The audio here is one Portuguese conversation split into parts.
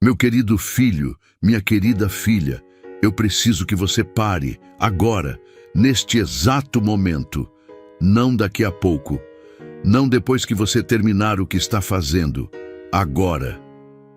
Meu querido filho, minha querida filha, eu preciso que você pare, agora, neste exato momento. Não daqui a pouco. Não depois que você terminar o que está fazendo. Agora.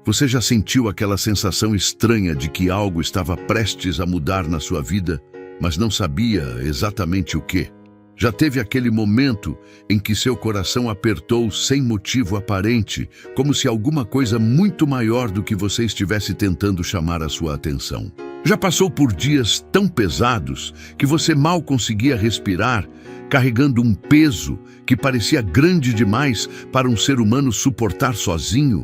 Você já sentiu aquela sensação estranha de que algo estava prestes a mudar na sua vida, mas não sabia exatamente o quê? Já teve aquele momento em que seu coração apertou sem motivo aparente, como se alguma coisa muito maior do que você estivesse tentando chamar a sua atenção? Já passou por dias tão pesados que você mal conseguia respirar, carregando um peso que parecia grande demais para um ser humano suportar sozinho?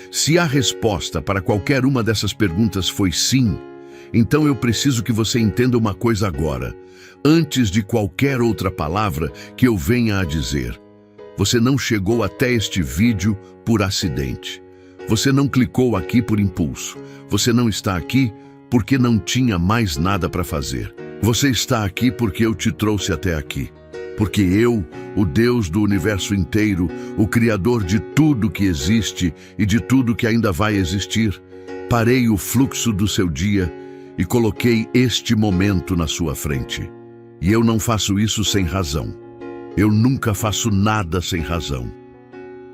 Se a resposta para qualquer uma dessas perguntas foi sim, então eu preciso que você entenda uma coisa agora, antes de qualquer outra palavra que eu venha a dizer. Você não chegou até este vídeo por acidente. Você não clicou aqui por impulso. Você não está aqui porque não tinha mais nada para fazer. Você está aqui porque eu te trouxe até aqui. Porque eu, o Deus do universo inteiro, o Criador de tudo que existe e de tudo que ainda vai existir, parei o fluxo do seu dia e coloquei este momento na sua frente. E eu não faço isso sem razão. Eu nunca faço nada sem razão.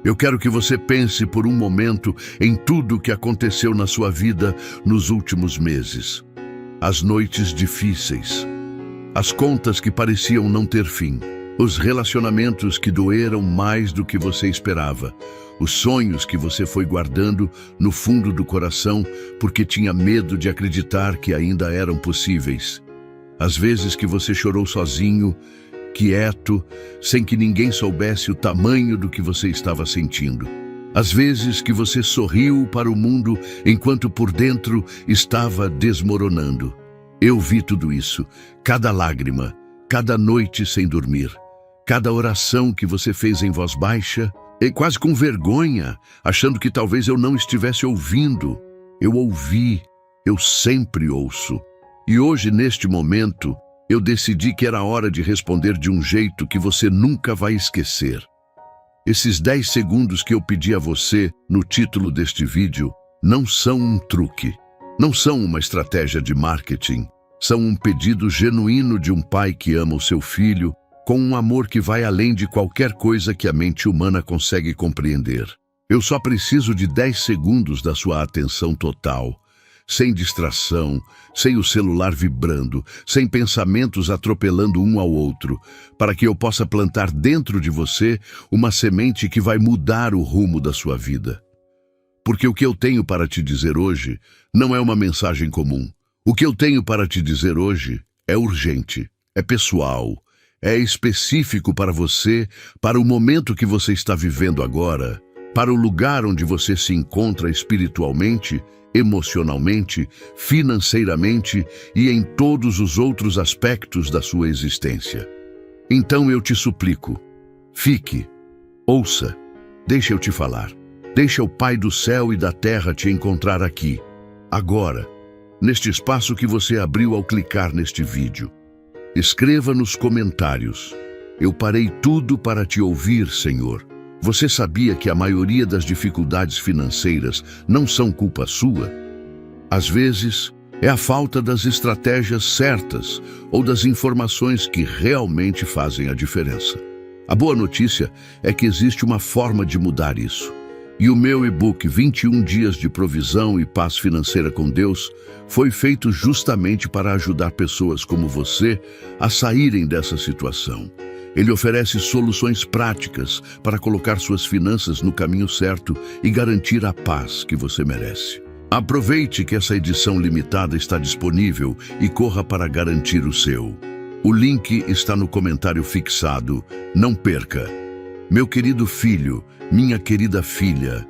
Eu quero que você pense por um momento em tudo o que aconteceu na sua vida nos últimos meses. As noites difíceis, as contas que pareciam não ter fim, os relacionamentos que doeram mais do que você esperava, os sonhos que você foi guardando no fundo do coração porque tinha medo de acreditar que ainda eram possíveis. As vezes que você chorou sozinho, quieto, sem que ninguém soubesse o tamanho do que você estava sentindo. As vezes que você sorriu para o mundo enquanto por dentro estava desmoronando. Eu vi tudo isso, cada lágrima, cada noite sem dormir, cada oração que você fez em voz baixa, e quase com vergonha, achando que talvez eu não estivesse ouvindo. Eu ouvi, eu sempre ouço. E hoje, neste momento, eu decidi que era hora de responder de um jeito que você nunca vai esquecer. Esses 10 segundos que eu pedi a você no título deste vídeo não são um truque, não são uma estratégia de marketing, são um pedido genuíno de um pai que ama o seu filho com um amor que vai além de qualquer coisa que a mente humana consegue compreender. Eu só preciso de 10 segundos da sua atenção total, sem distração, sem o celular vibrando, sem pensamentos atropelando um ao outro, para que eu possa plantar dentro de você uma semente que vai mudar o rumo da sua vida. Porque o que eu tenho para te dizer hoje não é uma mensagem comum. O que eu tenho para te dizer hoje é urgente, é pessoal, é específico para você, para o momento que você está vivendo agora, para o lugar onde você se encontra espiritualmente, emocionalmente, financeiramente e em todos os outros aspectos da sua existência. Então eu te suplico, fique, ouça, deixa eu te falar, deixa o Pai do céu e da terra te encontrar aqui, agora, neste espaço que você abriu ao clicar neste vídeo. Escreva nos comentários, eu parei tudo para te ouvir, Senhor. Você sabia que a maioria das dificuldades financeiras não são culpa sua? Às vezes, é a falta das estratégias certas ou das informações que realmente fazem a diferença. A boa notícia é que existe uma forma de mudar isso. E o meu e-book 21 Dias de Provisão e Paz Financeira com Deus foi feito justamente para ajudar pessoas como você a saírem dessa situação. Ele oferece soluções práticas para colocar suas finanças no caminho certo e garantir a paz que você merece. Aproveite que essa edição limitada está disponível e corra para garantir o seu. O link está no comentário fixado. Não perca! Meu querido filho, minha querida filha,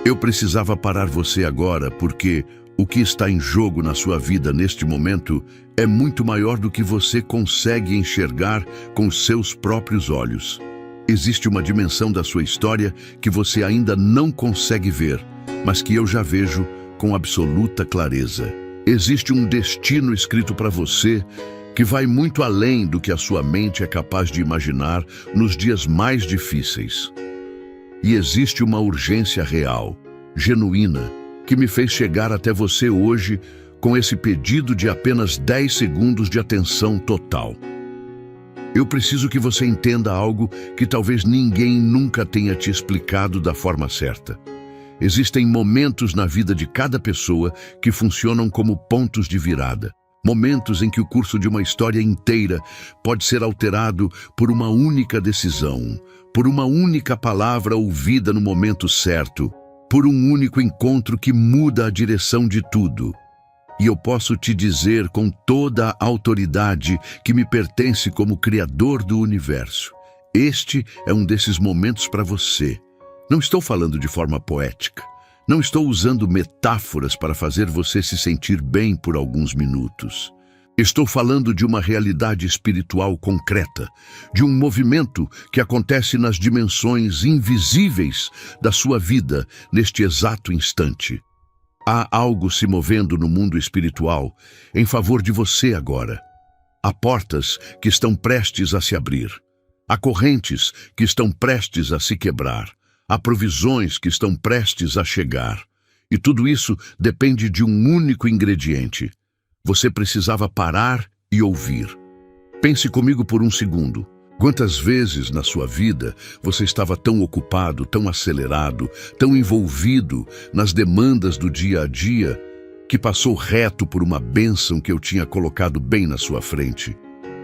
eu precisava parar você agora porque o que está em jogo na sua vida neste momento é muito maior do que você consegue enxergar com seus próprios olhos. Existe uma dimensão da sua história que você ainda não consegue ver, mas que eu já vejo com absoluta clareza. Existe um destino escrito para você que vai muito além do que a sua mente é capaz de imaginar nos dias mais difíceis. E existe uma urgência real, genuína, que me fez chegar até você hoje com esse pedido de apenas 10 segundos de atenção total. Eu preciso que você entenda algo que talvez ninguém nunca tenha te explicado da forma certa. Existem momentos na vida de cada pessoa que funcionam como pontos de virada. Momentos em que o curso de uma história inteira pode ser alterado por uma única decisão, por uma única palavra ouvida no momento certo, por um único encontro que muda a direção de tudo. E eu posso te dizer com toda a autoridade que me pertence como Criador do Universo: este é um desses momentos para você. Não estou falando de forma poética. Não estou usando metáforas para fazer você se sentir bem por alguns minutos. Estou falando de uma realidade espiritual concreta, de um movimento que acontece nas dimensões invisíveis da sua vida neste exato instante. Há algo se movendo no mundo espiritual em favor de você agora. Há portas que estão prestes a se abrir. Há correntes que estão prestes a se quebrar. Há provisões que estão prestes a chegar. E tudo isso depende de um único ingrediente. Você precisava parar e ouvir. Pense comigo por um segundo. Quantas vezes na sua vida você estava tão ocupado, tão acelerado, tão envolvido nas demandas do dia a dia, que passou reto por uma bênção que eu tinha colocado bem na sua frente?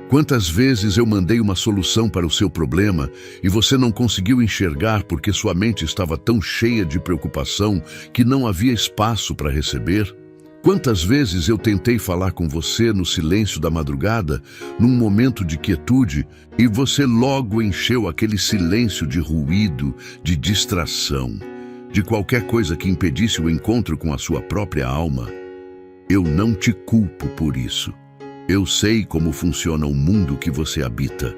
Quantas vezes eu mandei uma solução para o seu problema e você não conseguiu enxergar porque sua mente estava tão cheia de preocupação que não havia espaço para receber? Quantas vezes eu tentei falar com você no silêncio da madrugada, num momento de quietude, e você logo encheu aquele silêncio de ruído, de distração, de qualquer coisa que impedisse o encontro com a sua própria alma? Eu não te culpo por isso. Eu sei como funciona o mundo que você habita.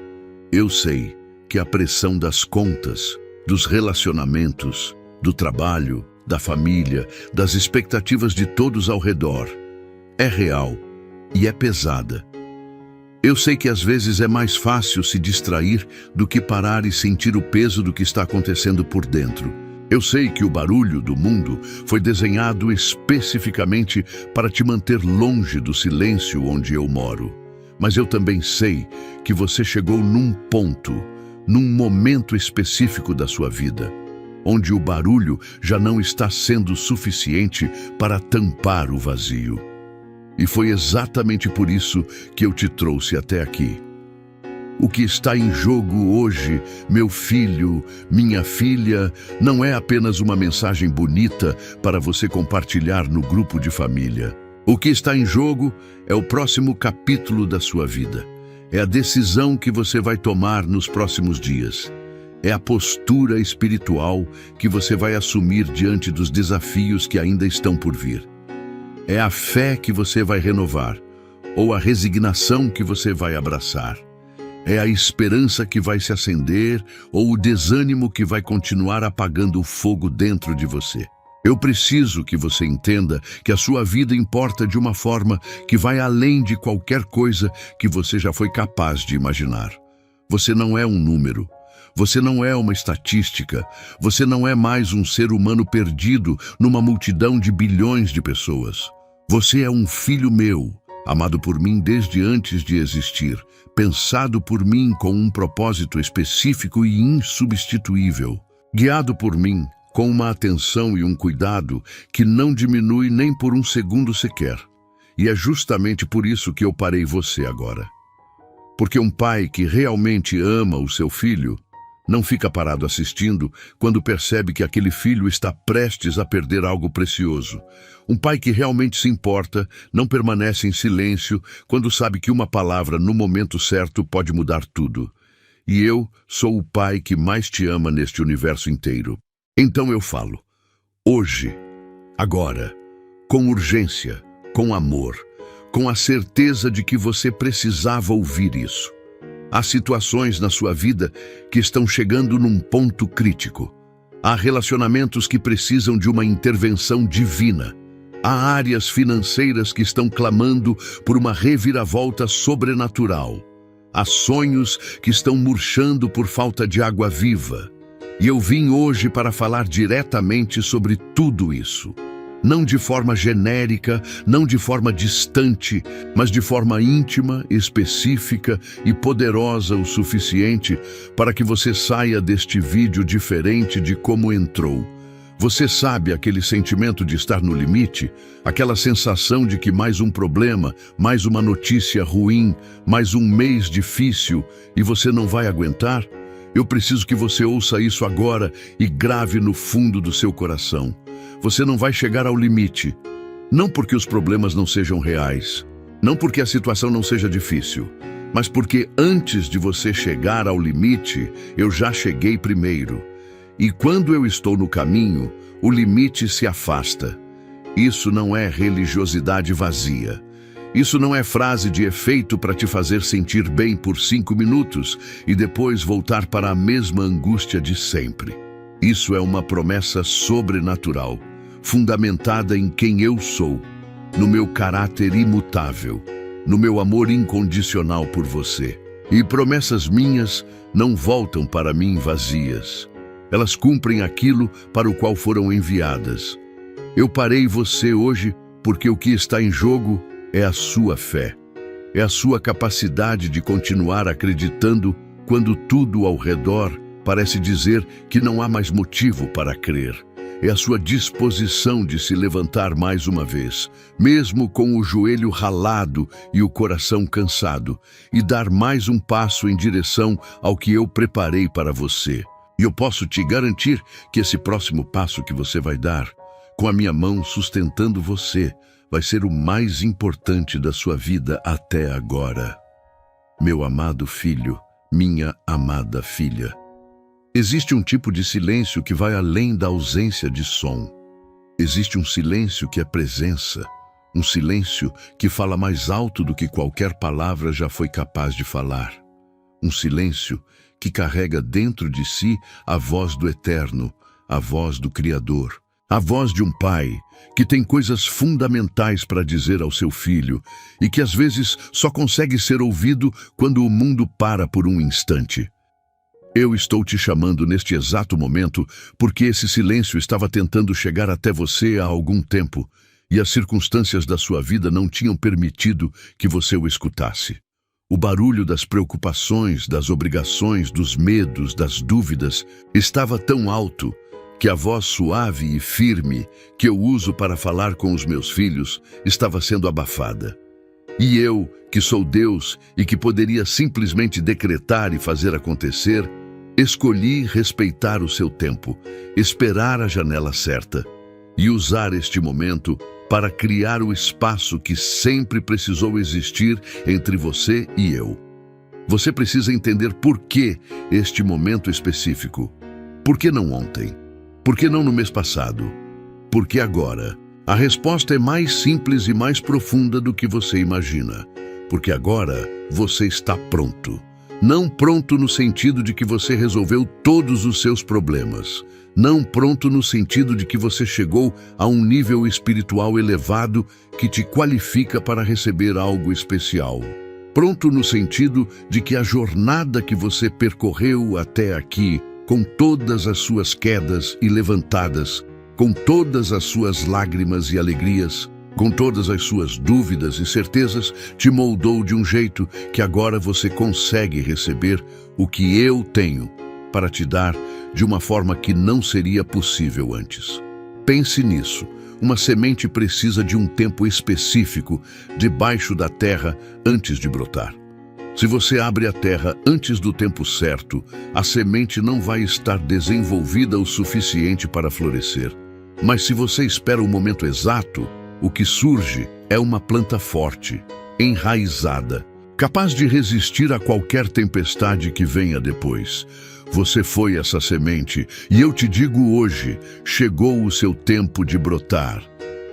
Eu sei que a pressão das contas, dos relacionamentos, do trabalho, da família, das expectativas de todos ao redor é real e é pesada. Eu sei que às vezes é mais fácil se distrair do que parar e sentir o peso do que está acontecendo por dentro. Eu sei que o barulho do mundo foi desenhado especificamente para te manter longe do silêncio onde eu moro. Mas eu também sei que você chegou num ponto, num momento específico da sua vida, onde o barulho já não está sendo suficiente para tampar o vazio. E foi exatamente por isso que eu te trouxe até aqui. O que está em jogo hoje, meu filho, minha filha, não é apenas uma mensagem bonita para você compartilhar no grupo de família. O que está em jogo é o próximo capítulo da sua vida. É a decisão que você vai tomar nos próximos dias. É a postura espiritual que você vai assumir diante dos desafios que ainda estão por vir. É a fé que você vai renovar, ou a resignação que você vai abraçar. É a esperança que vai se acender ou o desânimo que vai continuar apagando o fogo dentro de você. Eu preciso que você entenda que a sua vida importa de uma forma que vai além de qualquer coisa que você já foi capaz de imaginar. Você não é um número. Você não é uma estatística. Você não é mais um ser humano perdido numa multidão de bilhões de pessoas. Você é um filho meu, amado por mim desde antes de existir, pensado por mim com um propósito específico e insubstituível, guiado por mim com uma atenção e um cuidado que não diminui nem por um segundo sequer. E é justamente por isso que eu parei você agora. Porque um pai que realmente ama o seu filho não fica parado assistindo quando percebe que aquele filho está prestes a perder algo precioso. Um pai que realmente se importa não permanece em silêncio quando sabe que uma palavra no momento certo pode mudar tudo. E eu sou o pai que mais te ama neste universo inteiro. Então eu falo, hoje, agora, com urgência, com amor, com a certeza de que você precisava ouvir isso. Há situações na sua vida que estão chegando num ponto crítico. Há relacionamentos que precisam de uma intervenção divina. Há áreas financeiras que estão clamando por uma reviravolta sobrenatural. Há sonhos que estão murchando por falta de água viva. E eu vim hoje para falar diretamente sobre tudo isso. Não de forma genérica, não de forma distante, mas de forma íntima, específica e poderosa o suficiente para que você saia deste vídeo diferente de como entrou. Você sabe aquele sentimento de estar no limite? Aquela sensação de que mais um problema, mais uma notícia ruim, mais um mês difícil e você não vai aguentar? Eu preciso que você ouça isso agora e grave no fundo do seu coração. Você não vai chegar ao limite, não porque os problemas não sejam reais, não porque a situação não seja difícil, mas porque antes de você chegar ao limite, eu já cheguei primeiro. E quando eu estou no caminho, o limite se afasta. Isso não é religiosidade vazia. Isso não é frase de efeito para te fazer sentir bem por 5 minutos e depois voltar para a mesma angústia de sempre. Isso é uma promessa sobrenatural, fundamentada em quem eu sou, no meu caráter imutável, no meu amor incondicional por você. E promessas minhas não voltam para mim vazias. Elas cumprem aquilo para o qual foram enviadas. Eu parei você hoje porque o que está em jogo é a sua fé. É a sua capacidade de continuar acreditando quando tudo ao redor parece dizer que não há mais motivo para crer. É a sua disposição de se levantar mais uma vez, mesmo com o joelho ralado e o coração cansado, e dar mais um passo em direção ao que eu preparei para você. E eu posso te garantir que esse próximo passo que você vai dar, com a minha mão sustentando você, vai ser o mais importante da sua vida até agora. Meu amado filho, minha amada filha. Existe um tipo de silêncio que vai além da ausência de som. Existe um silêncio que é presença, um silêncio que fala mais alto do que qualquer palavra já foi capaz de falar. Um silêncio que carrega dentro de si a voz do Eterno, a voz do Criador, a voz de um pai que tem coisas fundamentais para dizer ao seu filho e que às vezes só consegue ser ouvido quando o mundo para por um instante. Eu estou te chamando neste exato momento porque esse silêncio estava tentando chegar até você há algum tempo e as circunstâncias da sua vida não tinham permitido que você o escutasse. O barulho das preocupações, das obrigações, dos medos, das dúvidas estava tão alto que a voz suave e firme que eu uso para falar com os meus filhos estava sendo abafada. E eu, que sou Deus e que poderia simplesmente decretar e fazer acontecer, escolhi respeitar o seu tempo, esperar a janela certa e usar este momento para criar o espaço que sempre precisou existir entre você e eu. Você precisa entender por que este momento específico. Por que não ontem? Por que não no mês passado? Por que agora? A resposta é mais simples e mais profunda do que você imagina. Porque agora você está pronto. Não pronto no sentido de que você resolveu todos os seus problemas. Não pronto no sentido de que você chegou a um nível espiritual elevado que te qualifica para receber algo especial. Pronto no sentido de que a jornada que você percorreu até aqui, com todas as suas quedas e levantadas, com todas as suas lágrimas e alegrias, com todas as suas dúvidas e certezas, te moldou de um jeito que agora você consegue receber o que eu tenho para te dar de uma forma que não seria possível antes. Pense nisso. Uma semente precisa de um tempo específico debaixo da terra antes de brotar. Se você abre a terra antes do tempo certo, a semente não vai estar desenvolvida o suficiente para florescer. Mas se você espera o momento exato, o que surge é uma planta forte, enraizada, capaz de resistir a qualquer tempestade que venha depois. Você foi essa semente, e eu te digo hoje, chegou o seu tempo de brotar.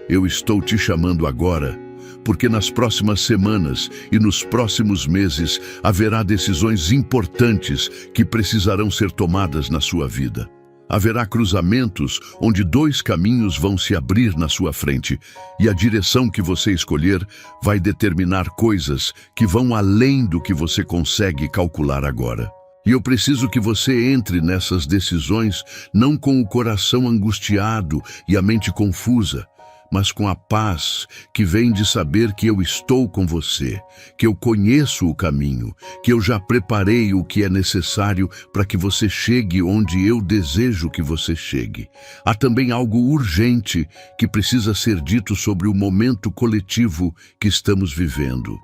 Eu estou te chamando agora, porque nas próximas semanas e nos próximos meses haverá decisões importantes que precisarão ser tomadas na sua vida. Haverá cruzamentos onde 2 caminhos vão se abrir na sua frente e a direção que você escolher vai determinar coisas que vão além do que você consegue calcular agora. E eu preciso que você entre nessas decisões não com o coração angustiado e a mente confusa, mas com a paz que vem de saber que eu estou com você, que eu conheço o caminho, que eu já preparei o que é necessário para que você chegue onde eu desejo que você chegue. Há também algo urgente que precisa ser dito sobre o momento coletivo que estamos vivendo.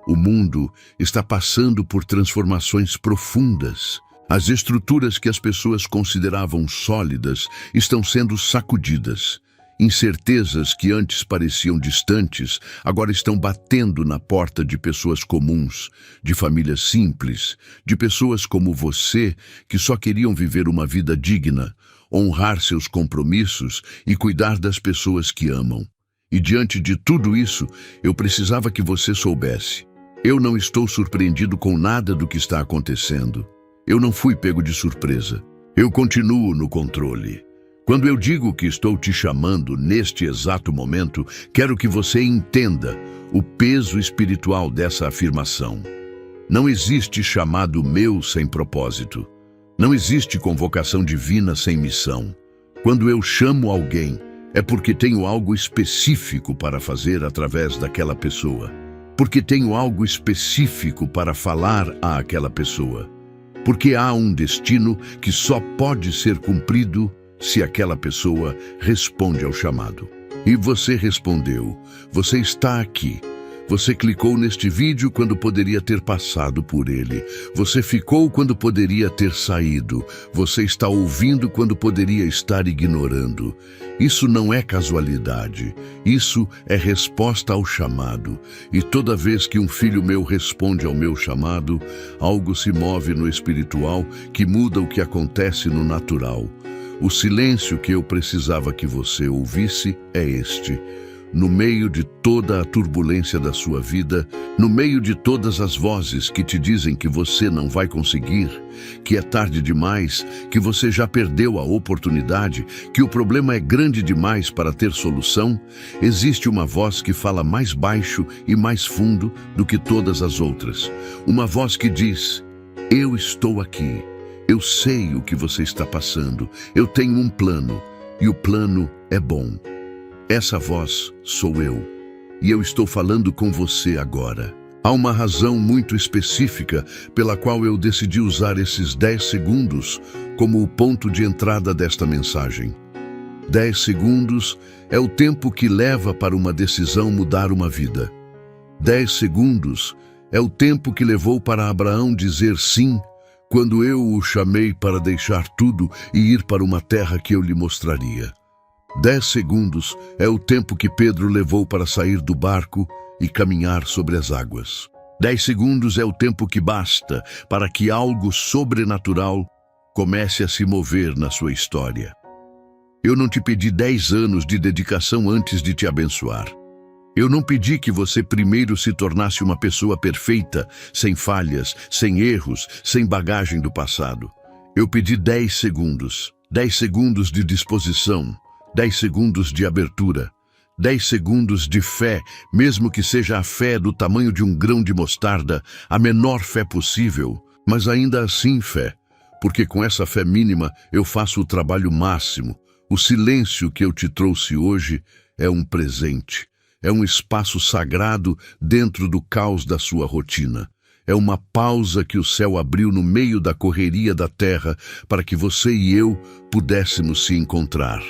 O mundo está passando por transformações profundas. As estruturas que as pessoas consideravam sólidas estão sendo sacudidas. Incertezas que antes pareciam distantes, agora estão batendo na porta de pessoas comuns, de famílias simples, de pessoas como você que só queriam viver uma vida digna, honrar seus compromissos e cuidar das pessoas que amam. E diante de tudo isso, eu precisava que você soubesse. Eu não estou surpreendido com nada do que está acontecendo. Eu não fui pego de surpresa. Eu continuo no controle. Quando eu digo que estou te chamando neste exato momento, quero que você entenda o peso espiritual dessa afirmação. Não existe chamado meu sem propósito. Não existe convocação divina sem missão. Quando eu chamo alguém, é porque tenho algo específico para fazer através daquela pessoa. Porque tenho algo específico para falar àquela pessoa. Porque há um destino que só pode ser cumprido se aquela pessoa responde ao chamado. E você respondeu. Você está aqui. Você clicou neste vídeo quando poderia ter passado por ele. Você ficou quando poderia ter saído. Você está ouvindo quando poderia estar ignorando. Isso não é casualidade. Isso é resposta ao chamado. E toda vez que um filho meu responde ao meu chamado, algo se move no espiritual que muda o que acontece no natural. O silêncio que eu precisava que você ouvisse é este. No meio de toda a turbulência da sua vida, no meio de todas as vozes que te dizem que você não vai conseguir, que é tarde demais, que você já perdeu a oportunidade, que o problema é grande demais para ter solução, existe uma voz que fala mais baixo e mais fundo do que todas as outras. Uma voz que diz: eu estou aqui, eu sei o que você está passando, eu tenho um plano, e o plano é bom. Essa voz sou eu, e eu estou falando com você agora. Há uma razão muito específica pela qual eu decidi usar esses 10 segundos como o ponto de entrada desta mensagem. 10 segundos é o tempo que leva para uma decisão mudar uma vida. 10 segundos é o tempo que levou para Abraão dizer sim, quando eu o chamei para deixar tudo e ir para uma terra que eu lhe mostraria. 10 segundos é o tempo que Pedro levou para sair do barco e caminhar sobre as águas. 10 segundos é o tempo que basta para que algo sobrenatural comece a se mover na sua história. Eu não te pedi 10 anos de dedicação antes de te abençoar. Eu não pedi que você primeiro se tornasse uma pessoa perfeita, sem falhas, sem erros, sem bagagem do passado. Eu pedi 10 segundos. 10 segundos de disposição. 10 segundos de abertura, 10 segundos de fé, mesmo que seja a fé do tamanho de um grão de mostarda, a menor fé possível, mas ainda assim fé, porque com essa fé mínima eu faço o trabalho máximo. O silêncio que eu te trouxe hoje é um presente, é um espaço sagrado dentro do caos da sua rotina. É uma pausa que o céu abriu no meio da correria da terra para que você e eu pudéssemos se encontrar.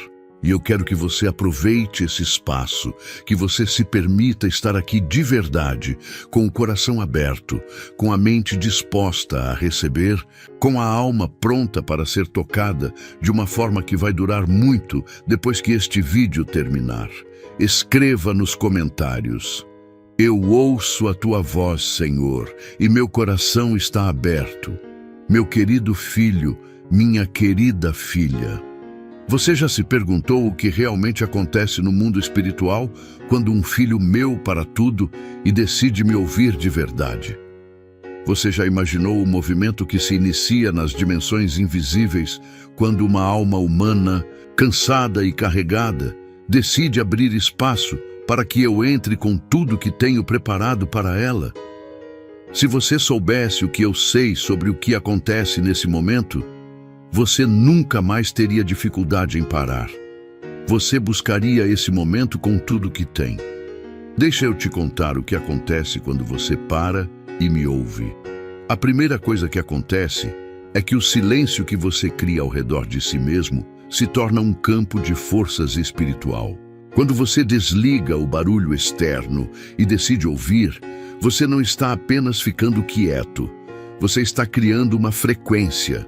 E eu quero que você aproveite esse espaço, que você se permita estar aqui de verdade, com o coração aberto, com a mente disposta a receber, com a alma pronta para ser tocada de uma forma que vai durar muito depois que este vídeo terminar. Escreva nos comentários: eu ouço a tua voz, Senhor, e meu coração está aberto. Meu querido filho, minha querida filha. Você já se perguntou o que realmente acontece no mundo espiritual quando um filho meu para tudo e decide me ouvir de verdade? Você já imaginou o movimento que se inicia nas dimensões invisíveis quando uma alma humana, cansada e carregada, decide abrir espaço para que eu entre com tudo que tenho preparado para ela? Se você soubesse o que eu sei sobre o que acontece nesse momento, você nunca mais teria dificuldade em parar. você buscaria esse momento com tudo que tem. Deixa eu te contar o que acontece quando você para e me ouve. A primeira coisa que acontece é que o silêncio que você cria ao redor de si mesmo se torna um campo de forças espiritual. Quando você desliga o barulho externo e decide ouvir, você não está apenas ficando quieto, você está criando uma frequência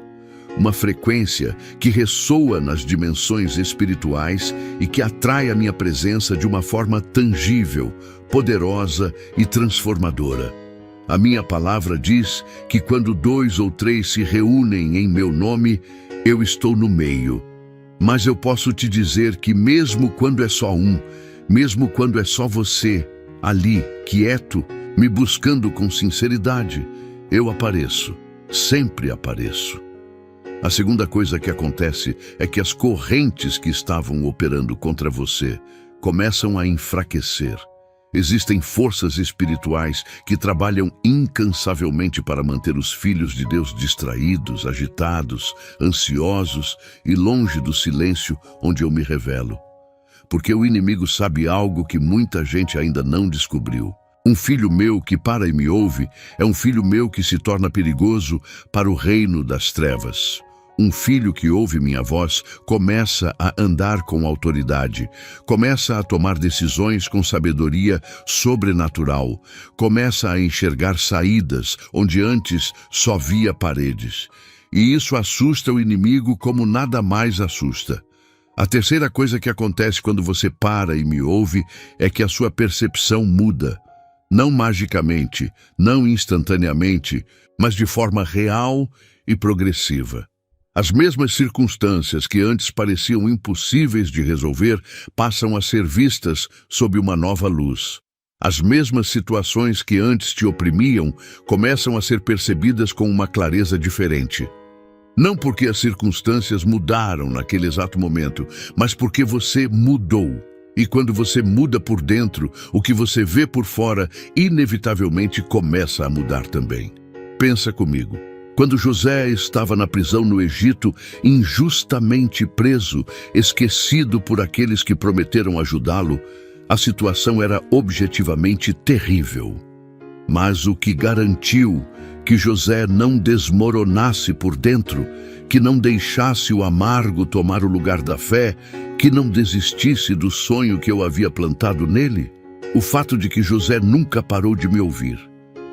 que ressoa nas dimensões espirituais e que atrai a minha presença de uma forma tangível, poderosa e transformadora. A minha palavra diz que quando 2 ou 3 se reúnem em meu nome, eu estou no meio. Mas eu posso te dizer que mesmo quando é só um, mesmo quando é só você, ali, quieto, me buscando com sinceridade, eu apareço, sempre apareço. A segunda coisa que acontece é que as correntes que estavam operando contra você começam a enfraquecer. Existem forças espirituais que trabalham incansavelmente para manter os filhos de Deus distraídos, agitados, ansiosos e longe do silêncio onde eu me revelo. Porque o inimigo sabe algo que muita gente ainda não descobriu. Um filho meu que para e me ouve é um filho meu que se torna perigoso para o reino das trevas. Um filho que ouve minha voz começa a andar com autoridade, começa a tomar decisões com sabedoria sobrenatural, começa a enxergar saídas onde antes só via paredes. E isso assusta o inimigo como nada mais assusta. A terceira coisa que acontece quando você para e me ouve é que a sua percepção muda. Não magicamente, não instantaneamente, mas de forma real e progressiva. As mesmas circunstâncias que antes pareciam impossíveis de resolver passam a ser vistas sob uma nova luz. As mesmas situações que antes te oprimiam começam a ser percebidas com uma clareza diferente. Não porque as circunstâncias mudaram naquele exato momento, mas porque você mudou. E quando você muda por dentro, o que você vê por fora inevitavelmente começa a mudar também. Pensa comigo. Quando José estava na prisão no Egito, injustamente preso, esquecido por aqueles que prometeram ajudá-lo, a situação era objetivamente terrível. Mas o que garantiu que José não desmoronasse por dentro, que não deixasse o amargo tomar o lugar da fé, que não desistisse do sonho que eu havia plantado nele? O fato de que José nunca parou de me ouvir.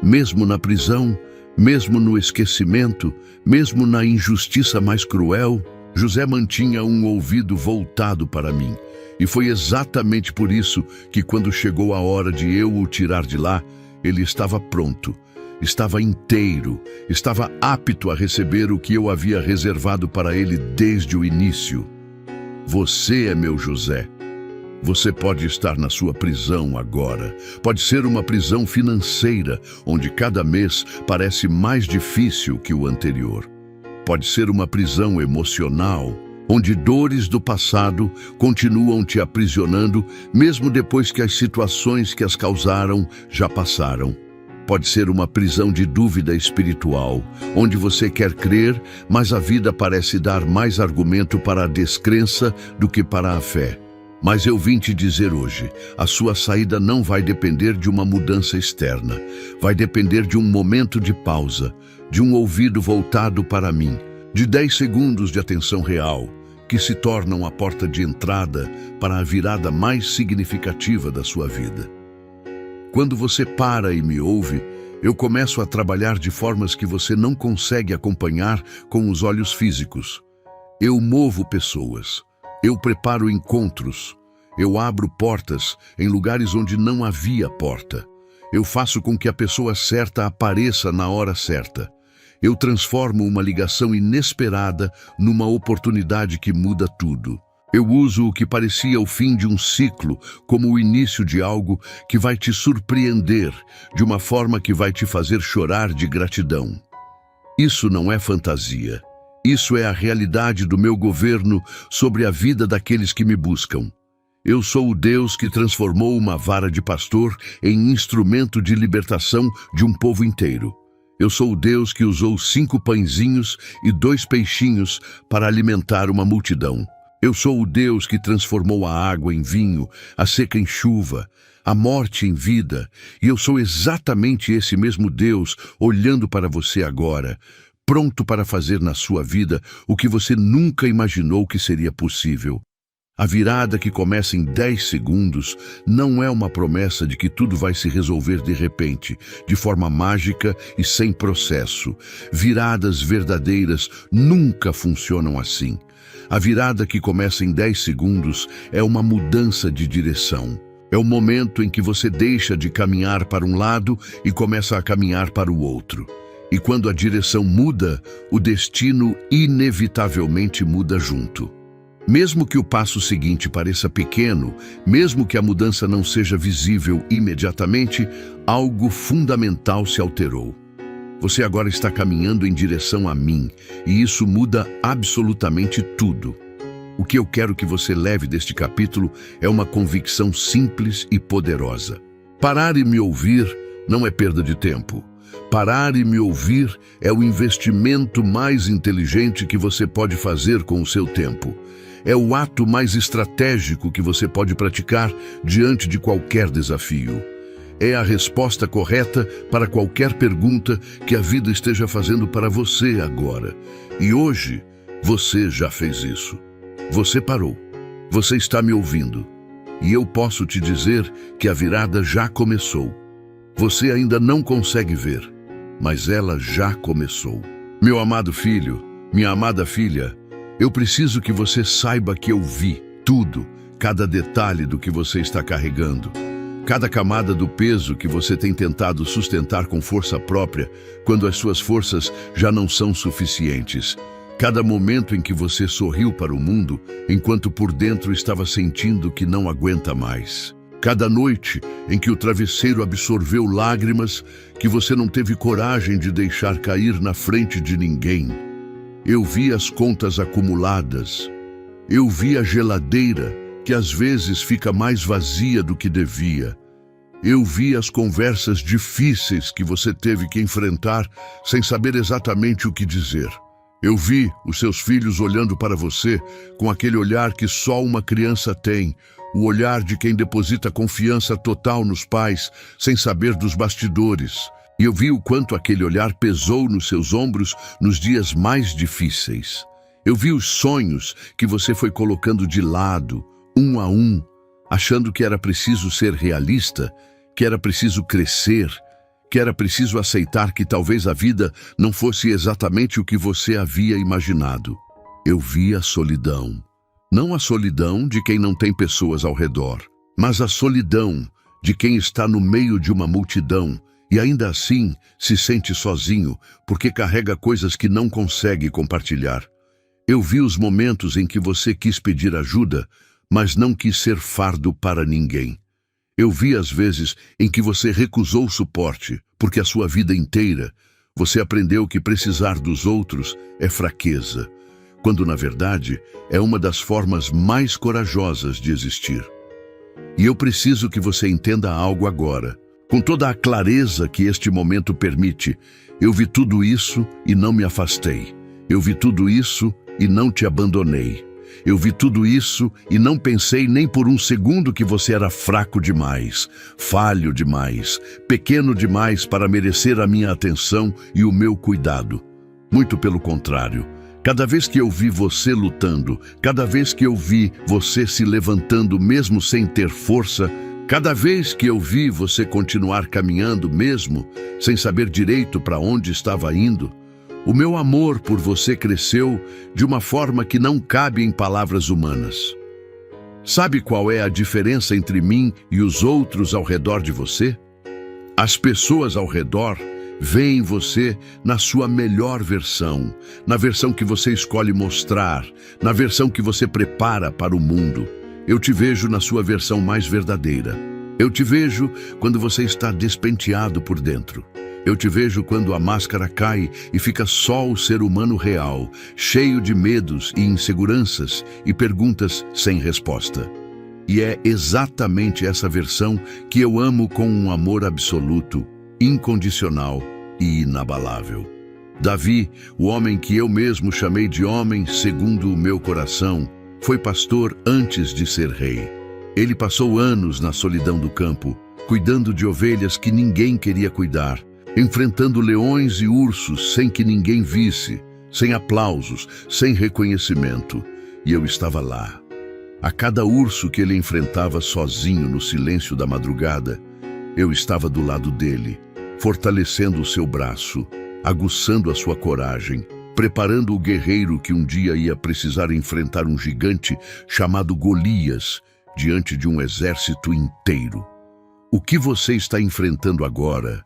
Mesmo na prisão, mesmo no esquecimento, mesmo na injustiça mais cruel, José mantinha um ouvido voltado para mim. E foi exatamente por isso que quando chegou a hora de eu o tirar de lá, ele estava pronto, estava inteiro, estava apto a receber o que eu havia reservado para ele desde o início. Você é meu José. Você pode estar na sua prisão agora. Pode ser uma prisão financeira, onde cada mês parece mais difícil que o anterior. Pode ser uma prisão emocional, onde dores do passado continuam te aprisionando, mesmo depois que as situações que as causaram já passaram. Pode ser uma prisão de dúvida espiritual, onde você quer crer, mas a vida parece dar mais argumento para a descrença do que para a fé. Mas eu vim te dizer hoje, a sua saída não vai depender de uma mudança externa. Vai depender de um momento de pausa, de um ouvido voltado para mim, de 10 segundos de atenção real, que se tornam a porta de entrada para a virada mais significativa da sua vida. Quando você para e me ouve, eu começo a trabalhar de formas que você não consegue acompanhar com os olhos físicos. Eu movo pessoas. Eu preparo encontros, eu abro portas em lugares onde não havia porta. Eu faço com que a pessoa certa apareça na hora certa. Eu transformo uma ligação inesperada numa oportunidade que muda tudo. Eu uso o que parecia o fim de um ciclo como o início de algo que vai te surpreender de uma forma que vai te fazer chorar de gratidão. Isso não é fantasia. Isso é a realidade do meu governo sobre a vida daqueles que me buscam. Eu sou o Deus que transformou uma vara de pastor em instrumento de libertação de um povo inteiro. Eu sou o Deus que usou 5 pãezinhos e 2 peixinhos para alimentar uma multidão. Eu sou o Deus que transformou a água em vinho, a seca em chuva, a morte em vida, e eu sou exatamente esse mesmo Deus olhando para você agora, pronto para fazer na sua vida o que você nunca imaginou que seria possível. A virada que começa em 10 segundos não é uma promessa de que tudo vai se resolver de repente, de forma mágica e sem processo. Viradas verdadeiras nunca funcionam assim. A virada que começa em 10 segundos é uma mudança de direção. É o momento em que você deixa de caminhar para um lado e começa a caminhar para o outro. E quando a direção muda, o destino inevitavelmente muda junto. Mesmo que o passo seguinte pareça pequeno, mesmo que a mudança não seja visível imediatamente, algo fundamental se alterou. Você agora está caminhando em direção a mim, e isso muda absolutamente tudo. O que eu quero que você leve deste capítulo é uma convicção simples e poderosa. Parar e me ouvir não é perda de tempo. Parar e me ouvir é o investimento mais inteligente que você pode fazer com o seu tempo. É o ato mais estratégico que você pode praticar diante de qualquer desafio. É a resposta correta para qualquer pergunta que a vida esteja fazendo para você agora. E hoje, você já fez isso. Você parou. Você está me ouvindo. E eu posso te dizer que a virada já começou. Você ainda não consegue ver, mas ela já começou. Meu amado filho, minha amada filha, eu preciso que você saiba que eu vi tudo, cada detalhe do que você está carregando. Cada camada do peso que você tem tentado sustentar com força própria, quando as suas forças já não são suficientes. Cada momento em que você sorriu para o mundo, enquanto por dentro estava sentindo que não aguenta mais. Cada noite em que o travesseiro absorveu lágrimas que você não teve coragem de deixar cair na frente de ninguém. Eu vi as contas acumuladas. Eu vi a geladeira que às vezes fica mais vazia do que devia. Eu vi as conversas difíceis que você teve que enfrentar sem saber exatamente o que dizer. Eu vi os seus filhos olhando para você com aquele olhar que só uma criança tem, o olhar de quem deposita confiança total nos pais sem saber dos bastidores. E eu vi o quanto aquele olhar pesou nos seus ombros nos dias mais difíceis. Eu vi os sonhos que você foi colocando de lado, um a um, achando que era preciso ser realista, que era preciso crescer, que era preciso aceitar que talvez a vida não fosse exatamente o que você havia imaginado. Eu vi a solidão. Não a solidão de quem não tem pessoas ao redor, mas a solidão de quem está no meio de uma multidão e ainda assim se sente sozinho porque carrega coisas que não consegue compartilhar. Eu vi os momentos em que você quis pedir ajuda, mas não quis ser fardo para ninguém. Eu vi as vezes em que você recusou suporte, porque a sua vida inteira você aprendeu que precisar dos outros é fraqueza, quando na verdade é uma das formas mais corajosas de existir. E eu preciso que você entenda algo agora. Com toda a clareza que este momento permite, eu vi tudo isso e não me afastei. Eu vi tudo isso e não te abandonei. Eu vi tudo isso e não pensei nem por um segundo que você era fraco demais, falho demais, pequeno demais para merecer a minha atenção e o meu cuidado. Muito pelo contrário. Cada vez que eu vi você lutando, cada vez que eu vi você se levantando mesmo sem ter força, cada vez que eu vi você continuar caminhando mesmo, sem saber direito para onde estava indo, o meu amor por você cresceu de uma forma que não cabe em palavras humanas. Sabe qual é a diferença entre mim e os outros ao redor de você? As pessoas ao redor veem você na sua melhor versão, na versão que você escolhe mostrar, na versão que você prepara para o mundo. Eu te vejo na sua versão mais verdadeira. Eu te vejo quando você está despenteado por dentro. Eu te vejo quando a máscara cai e fica só o ser humano real, cheio de medos e inseguranças e perguntas sem resposta. E é exatamente essa versão que eu amo com um amor absoluto, incondicional e inabalável. Davi, o homem que eu mesmo chamei de homem segundo o meu coração, foi pastor antes de ser rei. Ele passou anos na solidão do campo, cuidando de ovelhas que ninguém queria cuidar, enfrentando leões e ursos sem que ninguém visse, sem aplausos, sem reconhecimento. E eu estava lá. A cada urso que ele enfrentava sozinho no silêncio da madrugada, eu estava do lado dele, fortalecendo o seu braço, aguçando a sua coragem, preparando o guerreiro que um dia ia precisar enfrentar um gigante chamado Golias diante de um exército inteiro. O que você está enfrentando agora,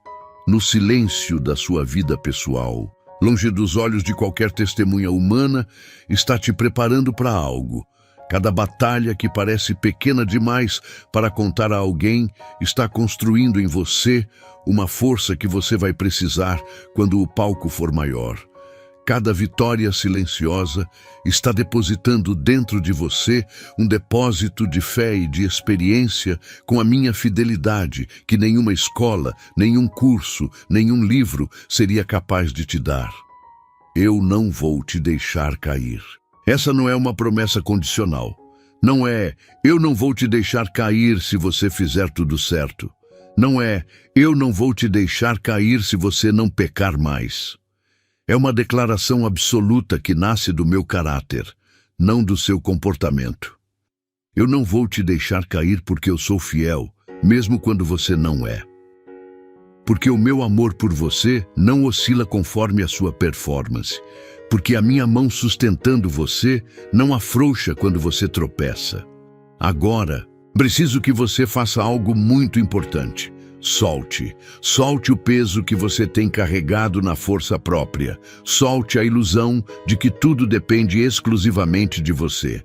no silêncio da sua vida pessoal, longe dos olhos de qualquer testemunha humana, está te preparando para algo. Cada batalha que parece pequena demais para contar a alguém está construindo em você uma força que você vai precisar quando o palco for maior. Cada vitória silenciosa está depositando dentro de você um depósito de fé e de experiência com a minha fidelidade que nenhuma escola, nenhum curso, nenhum livro seria capaz de te dar. Eu não vou te deixar cair. Essa não é uma promessa condicional. Não é, eu não vou te deixar cair se você fizer tudo certo. Não é, eu não vou te deixar cair se você não pecar mais. É uma declaração absoluta que nasce do meu caráter, não do seu comportamento. Eu não vou te deixar cair porque eu sou fiel, mesmo quando você não é. Porque o meu amor por você não oscila conforme a sua performance. Porque a minha mão sustentando você não afrouxa quando você tropeça. Agora, preciso que você faça algo muito importante. Solte. Solte o peso que você tem carregado na força própria. Solte a ilusão de que tudo depende exclusivamente de você.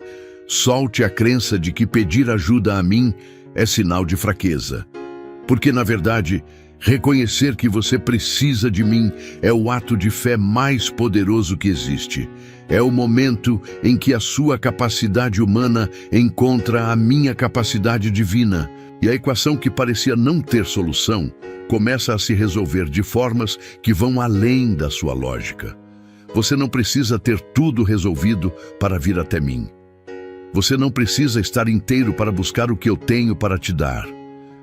Solte a crença de que pedir ajuda a mim é sinal de fraqueza. Porque, na verdade, reconhecer que você precisa de mim é o ato de fé mais poderoso que existe. É o momento em que a sua capacidade humana encontra a minha capacidade divina. E a equação que parecia não ter solução começa a se resolver de formas que vão além da sua lógica. Você não precisa ter tudo resolvido para vir até mim. Você não precisa estar inteiro para buscar o que eu tenho para te dar.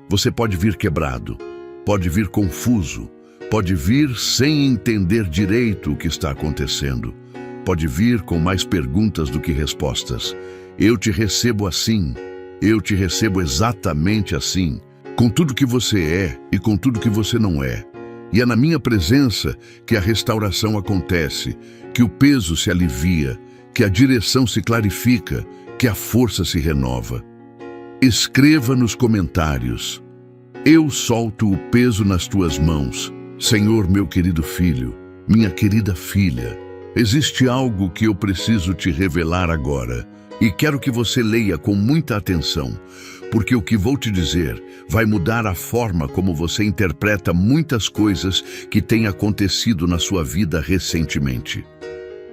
Você pode vir quebrado, pode vir confuso, pode vir sem entender direito o que está acontecendo. Pode vir com mais perguntas do que respostas. Eu te recebo assim. Eu te recebo exatamente assim, com tudo que você é e com tudo que você não é. E é na minha presença que a restauração acontece, que o peso se alivia, que a direção se clarifica, que a força se renova. Escreva nos comentários: eu solto o peso nas tuas mãos, Senhor, meu querido filho, minha querida filha. Existe algo que eu preciso te revelar agora. E quero que você leia com muita atenção, porque o que vou te dizer vai mudar a forma como você interpreta muitas coisas que têm acontecido na sua vida recentemente.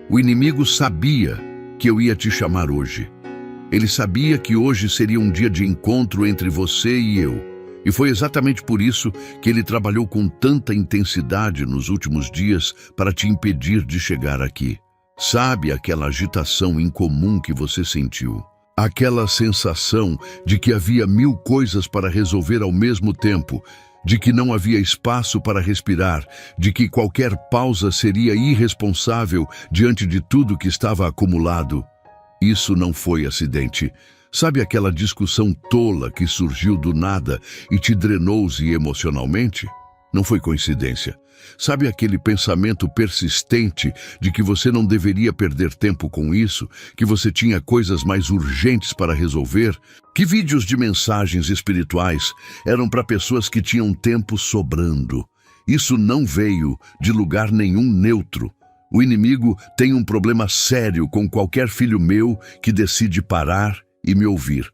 O inimigo sabia que eu ia te chamar hoje. Ele sabia que hoje seria um dia de encontro entre você e eu. E foi exatamente por isso que ele trabalhou com tanta intensidade nos últimos dias para te impedir de chegar aqui. Sabe aquela agitação incomum que você sentiu? Aquela sensação de que havia 1000 coisas para resolver ao mesmo tempo, de que não havia espaço para respirar, de que qualquer pausa seria irresponsável diante de tudo que estava acumulado. Isso não foi acidente. Sabe aquela discussão tola que surgiu do nada e te drenou-se emocionalmente? Não foi coincidência. Sabe aquele pensamento persistente de que você não deveria perder tempo com isso, que você tinha coisas mais urgentes para resolver? Que vídeos de mensagens espirituais eram para pessoas que tinham tempo sobrando? Isso não veio de lugar nenhum neutro. O inimigo tem um problema sério com qualquer filho meu que decide parar e me ouvir.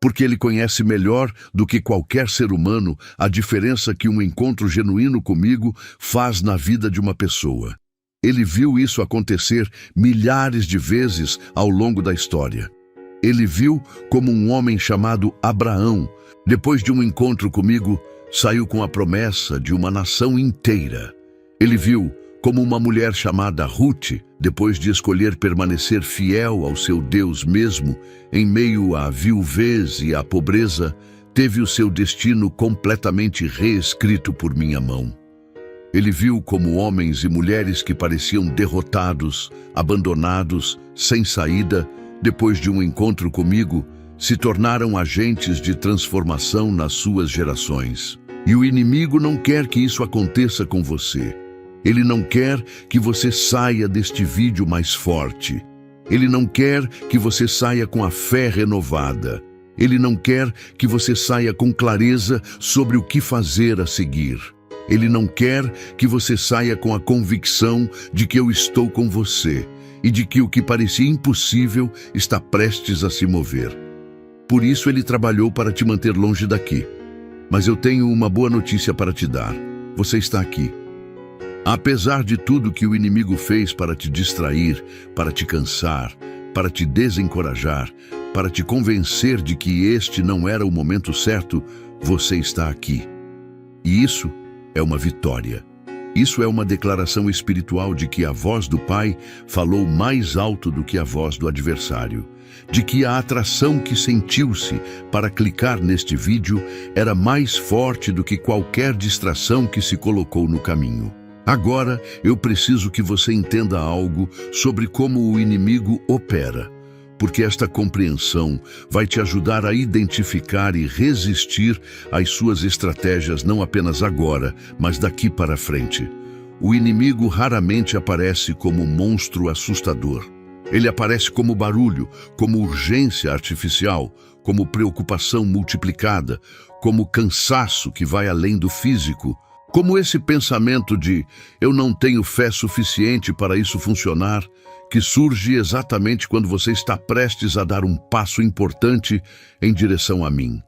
Porque ele conhece melhor do que qualquer ser humano a diferença que um encontro genuíno comigo faz na vida de uma pessoa. Ele viu isso acontecer milhares de vezes ao longo da história. Ele viu como um homem chamado Abraão, depois de um encontro comigo, saiu com a promessa de uma nação inteira. Ele viu Como uma mulher chamada Ruth, depois de escolher permanecer fiel ao seu Deus mesmo, em meio à viuvez e à pobreza, teve o seu destino completamente reescrito por minha mão. Ele viu como homens e mulheres que pareciam derrotados, abandonados, sem saída, depois de um encontro comigo, se tornaram agentes de transformação nas suas gerações. E o inimigo não quer que isso aconteça com você. Ele não quer que você saia deste vídeo mais forte. Ele não quer que você saia com a fé renovada. Ele não quer que você saia com clareza sobre o que fazer a seguir. Ele não quer que você saia com a convicção de que eu estou com você e de que o que parecia impossível está prestes a se mover. Por isso ele trabalhou para te manter longe daqui. Mas eu tenho uma boa notícia para te dar. Você está aqui. Apesar de tudo que o inimigo fez para te distrair, para te cansar, para te desencorajar, para te convencer de que este não era o momento certo, você está aqui. E isso é uma vitória. Isso é uma declaração espiritual de que a voz do Pai falou mais alto do que a voz do adversário, de que a atração que sentiu-se para clicar neste vídeo era mais forte do que qualquer distração que se colocou no caminho. Agora, eu preciso que você entenda algo sobre como o inimigo opera, porque esta compreensão vai te ajudar a identificar e resistir às suas estratégias não apenas agora, mas daqui para frente. O inimigo raramente aparece como um monstro assustador. Ele aparece como barulho, como urgência artificial, como preocupação multiplicada, como cansaço que vai além do físico, como esse pensamento de "eu não tenho fé suficiente para isso funcionar", que surge exatamente quando você está prestes a dar um passo importante em direção a mim.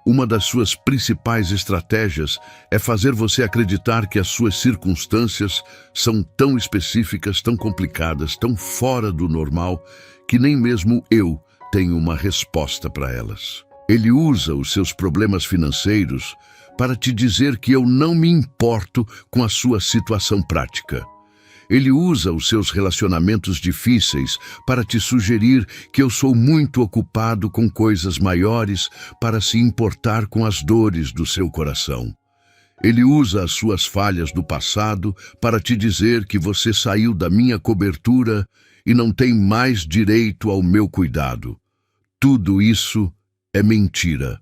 Uma das suas principais estratégias é fazer você acreditar que as suas circunstâncias são tão específicas, tão complicadas, tão fora do normal, que nem mesmo eu tenho uma resposta para elas. Ele usa os seus problemas financeiros para te dizer que eu não me importo com a sua situação prática. Ele usa os seus relacionamentos difíceis para te sugerir que eu sou muito ocupado com coisas maiores para se importar com as dores do seu coração. Ele usa as suas falhas do passado para te dizer que você saiu da minha cobertura e não tem mais direito ao meu cuidado. Tudo isso é mentira.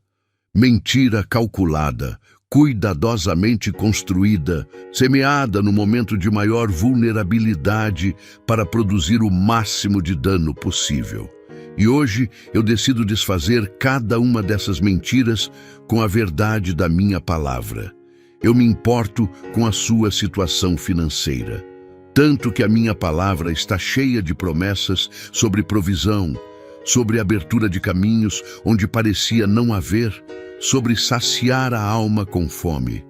Mentira calculada, cuidadosamente construída, semeada no momento de maior vulnerabilidade para produzir o máximo de dano possível. E hoje eu decido desfazer cada uma dessas mentiras com a verdade da minha palavra. Eu me importo com a sua situação financeira, tanto que a minha palavra está cheia de promessas sobre provisão, sobre abertura de caminhos onde parecia não haver, sobre saciar a alma com fome.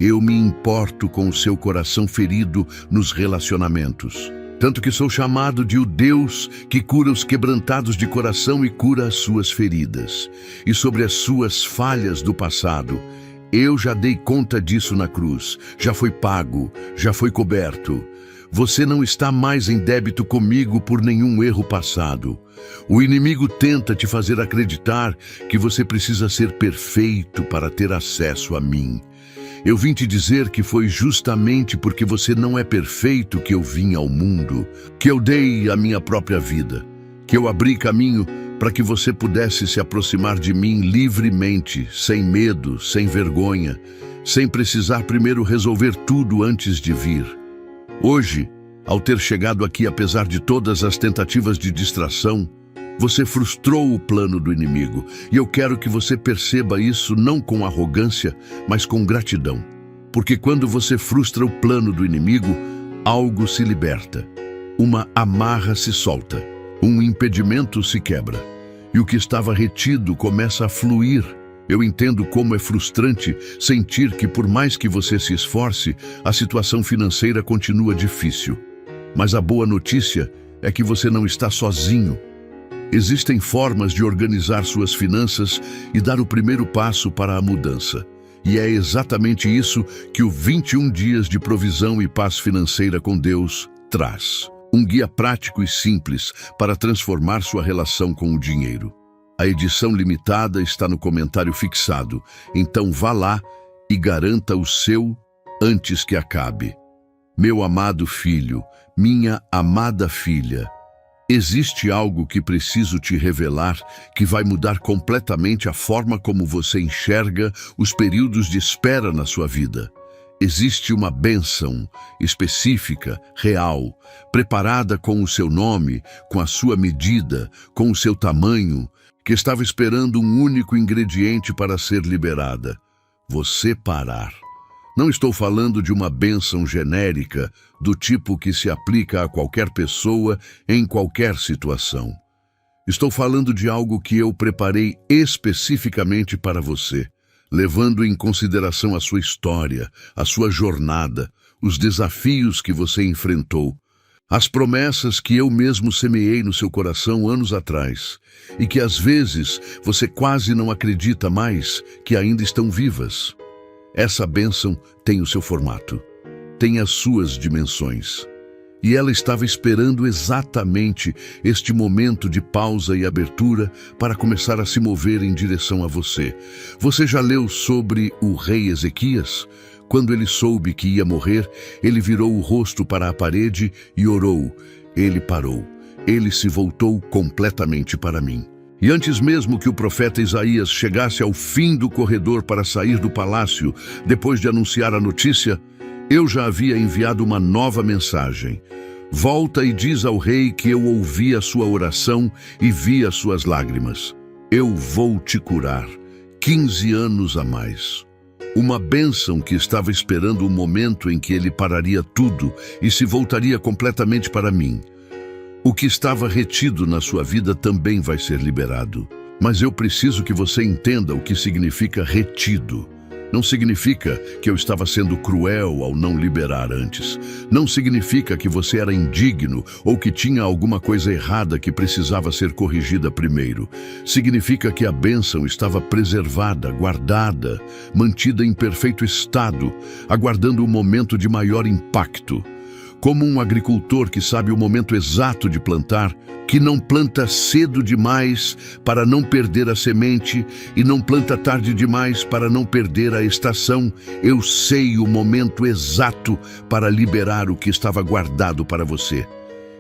Eu me importo com o seu coração ferido nos relacionamentos, tanto que sou chamado de o Deus que cura os quebrantados de coração e cura as suas feridas. E sobre as suas falhas do passado, eu já dei conta disso na cruz, já foi pago, já foi coberto. Você não está mais em débito comigo por nenhum erro passado. O inimigo tenta te fazer acreditar que você precisa ser perfeito para ter acesso a mim. Eu vim te dizer que foi justamente porque você não é perfeito que eu vim ao mundo, que eu dei a minha própria vida, que eu abri caminho para que você pudesse se aproximar de mim livremente, sem medo, sem vergonha, sem precisar primeiro resolver tudo antes de vir. Hoje, ao ter chegado aqui apesar de todas as tentativas de distração, você frustrou o plano do inimigo, e eu quero que você perceba isso não com arrogância, mas com gratidão. Porque quando você frustra o plano do inimigo, algo se liberta, uma amarra se solta, um impedimento se quebra, e o que estava retido começa a fluir. Eu entendo como é frustrante sentir que, por mais que você se esforce, a situação financeira continua difícil. Mas a boa notícia é que você não está sozinho. Existem formas de organizar suas finanças e dar o primeiro passo para a mudança. E é exatamente isso que o 21 Dias de Provisão e Paz Financeira com Deus traz. Um guia prático e simples para transformar sua relação com o dinheiro. A edição limitada está no comentário fixado, então vá lá e garanta o seu antes que acabe. Meu amado filho, minha amada filha, existe algo que preciso te revelar que vai mudar completamente a forma como você enxerga os períodos de espera na sua vida. Existe uma bênção específica, real, preparada com o seu nome, com a sua medida, com o seu tamanho, que estava esperando um único ingrediente para ser liberada: você parar. Não estou falando de uma bênção genérica, do tipo que se aplica a qualquer pessoa em qualquer situação. Estou falando de algo que eu preparei especificamente para você, levando em consideração a sua história, a sua jornada, os desafios que você enfrentou, as promessas que eu mesmo semeei no seu coração anos atrás, e que às vezes você quase não acredita mais que ainda estão vivas. Essa bênção tem o seu formato, tem as suas dimensões. E ela estava esperando exatamente este momento de pausa e abertura para começar a se mover em direção a você. Você já leu sobre o rei Ezequias? Quando ele soube que ia morrer, ele virou o rosto para a parede e orou. Ele parou. Ele se voltou completamente para mim. E antes mesmo que o profeta Isaías chegasse ao fim do corredor para sair do palácio, depois de anunciar a notícia, eu já havia enviado uma nova mensagem. Volta e diz ao rei que eu ouvi a sua oração e vi as suas lágrimas. Eu vou te curar. 15 anos a mais. Uma bênção que estava esperando o momento em que ele pararia tudo e se voltaria completamente para mim. O que estava retido na sua vida também vai ser liberado. Mas eu preciso que você entenda o que significa retido. Não significa que eu estava sendo cruel ao não liberar antes. Não significa que você era indigno ou que tinha alguma coisa errada que precisava ser corrigida primeiro. Significa que a bênção estava preservada, guardada, mantida em perfeito estado, aguardando um momento de maior impacto. Como um agricultor que sabe o momento exato de plantar, que não planta cedo demais para não perder a semente e não planta tarde demais para não perder a estação, eu sei o momento exato para liberar o que estava guardado para você.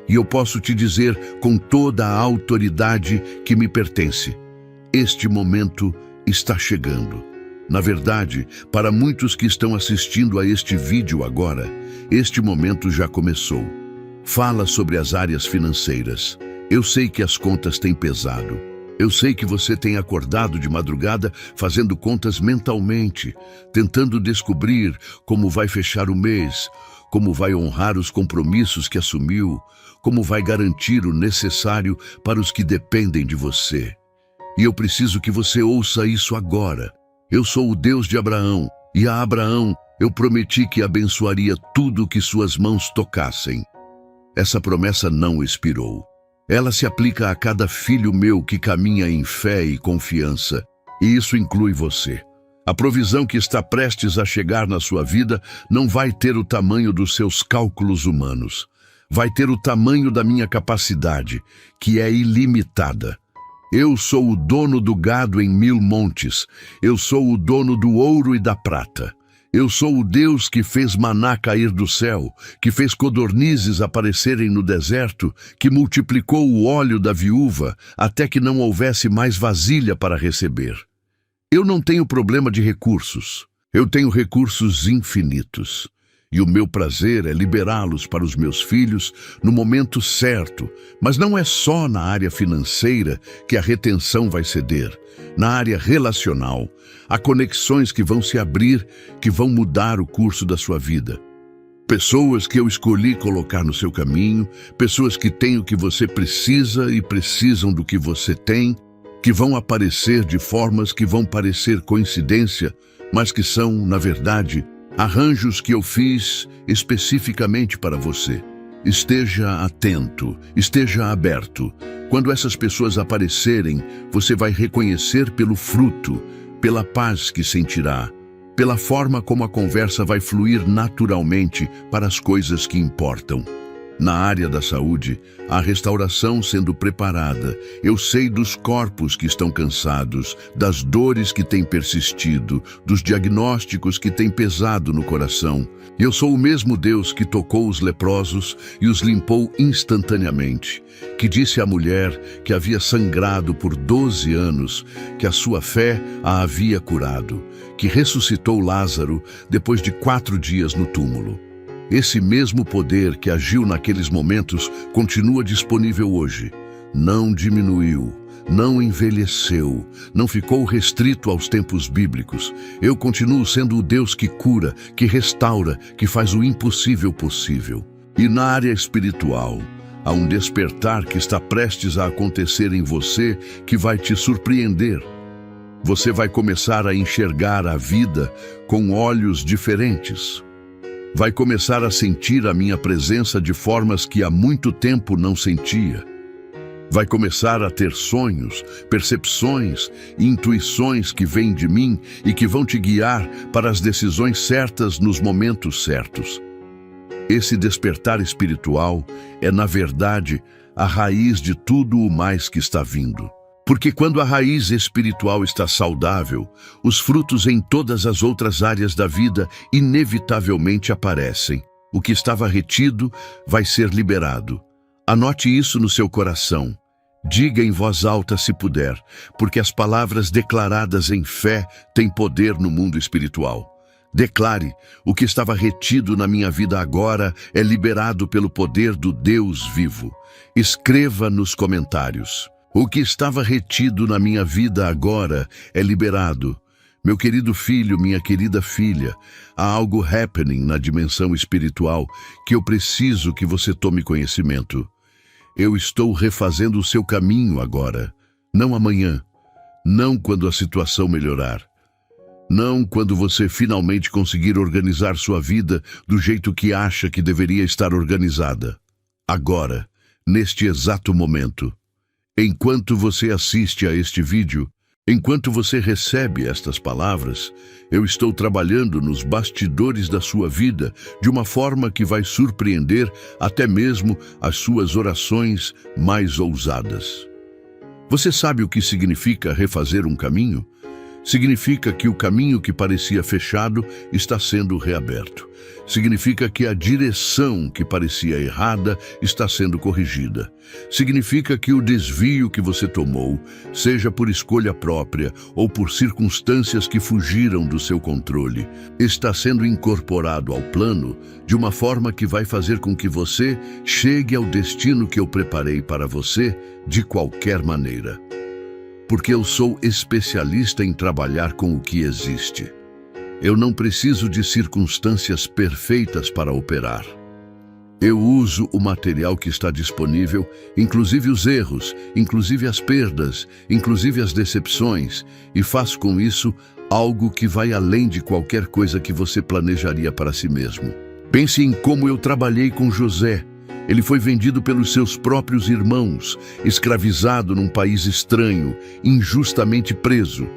E eu posso te dizer com toda a autoridade que me pertence: este momento está chegando. Na verdade, para muitos que estão assistindo a este vídeo agora, este momento já começou. Fala sobre as áreas financeiras. Eu sei que as contas têm pesado. Eu sei que você tem acordado de madrugada fazendo contas mentalmente, tentando descobrir como vai fechar o mês, como vai honrar os compromissos que assumiu, como vai garantir o necessário para os que dependem de você. E eu preciso que você ouça isso agora. Eu sou o Deus de Abraão, e a Abraão eu prometi que abençoaria tudo o que suas mãos tocassem. Essa promessa não expirou. Ela se aplica a cada filho meu que caminha em fé e confiança, e isso inclui você. A provisão que está prestes a chegar na sua vida não vai ter o tamanho dos seus cálculos humanos. Vai ter o tamanho da minha capacidade, que é ilimitada. Eu sou o dono do gado em 1000 montes. Eu sou o dono do ouro e da prata. Eu sou o Deus que fez maná cair do céu, que fez codornizes aparecerem no deserto, que multiplicou o óleo da viúva até que não houvesse mais vasilha para receber. Eu não tenho problema de recursos. Eu tenho recursos infinitos. E o meu prazer é liberá-los para os meus filhos no momento certo. Mas não é só na área financeira que a retenção vai ceder. Na área relacional, há conexões que vão se abrir, que vão mudar o curso da sua vida. Pessoas que eu escolhi colocar no seu caminho, pessoas que têm o que você precisa e precisam do que você tem, que vão aparecer de formas que vão parecer coincidência, mas que são, na verdade, arranjos que eu fiz especificamente para você. Esteja atento, esteja aberto. Quando essas pessoas aparecerem, você vai reconhecer pelo fruto, pela paz que sentirá, pela forma como a conversa vai fluir naturalmente para as coisas que importam. Na área da saúde, a restauração sendo preparada. Eu sei dos corpos que estão cansados, das dores que têm persistido, dos diagnósticos que têm pesado no coração. Eu sou o mesmo Deus que tocou os leprosos e os limpou instantaneamente, que disse à mulher que havia sangrado por 12 anos, que a sua fé a havia curado, que ressuscitou Lázaro depois de 4 dias no túmulo. Esse mesmo poder que agiu naqueles momentos continua disponível hoje. Não diminuiu, não envelheceu, não ficou restrito aos tempos bíblicos. Eu continuo sendo o Deus que cura, que restaura, que faz o impossível possível. E na área espiritual, há um despertar que está prestes a acontecer em você que vai te surpreender. Você vai começar a enxergar a vida com olhos diferentes. Vai começar a sentir a minha presença de formas que há muito tempo não sentia. Vai começar a ter sonhos, percepções e intuições que vêm de mim e que vão te guiar para as decisões certas nos momentos certos. Esse despertar espiritual é, na verdade, a raiz de tudo o mais que está vindo. Porque quando a raiz espiritual está saudável, os frutos em todas as outras áreas da vida inevitavelmente aparecem. O que estava retido vai ser liberado. Anote isso no seu coração. Diga em voz alta se puder, porque as palavras declaradas em fé têm poder no mundo espiritual. Declare: o que estava retido na minha vida agora é liberado pelo poder do Deus vivo. Escreva nos comentários: o que estava retido na minha vida agora é liberado. Meu querido filho, minha querida filha, há algo happening na dimensão espiritual que eu preciso que você tome conhecimento. Eu estou refazendo o seu caminho agora, não amanhã, não quando a situação melhorar, não quando você finalmente conseguir organizar sua vida do jeito que acha que deveria estar organizada. Agora, neste exato momento. Enquanto você assiste a este vídeo, enquanto você recebe estas palavras, eu estou trabalhando nos bastidores da sua vida de uma forma que vai surpreender até mesmo as suas orações mais ousadas. Você sabe o que significa refazer um caminho? Significa que o caminho que parecia fechado está sendo reaberto. Significa que a direção que parecia errada está sendo corrigida. Significa que o desvio que você tomou, seja por escolha própria ou por circunstâncias que fugiram do seu controle, está sendo incorporado ao plano de uma forma que vai fazer com que você chegue ao destino que eu preparei para você de qualquer maneira. Porque eu sou especialista em trabalhar com o que existe. Eu não preciso de circunstâncias perfeitas para operar. Eu uso o material que está disponível, inclusive os erros, inclusive as perdas, inclusive as decepções, e faço com isso algo que vai além de qualquer coisa que você planejaria para si mesmo. Pense em como eu trabalhei com José. Ele foi vendido pelos seus próprios irmãos, escravizado num país estranho, injustamente preso.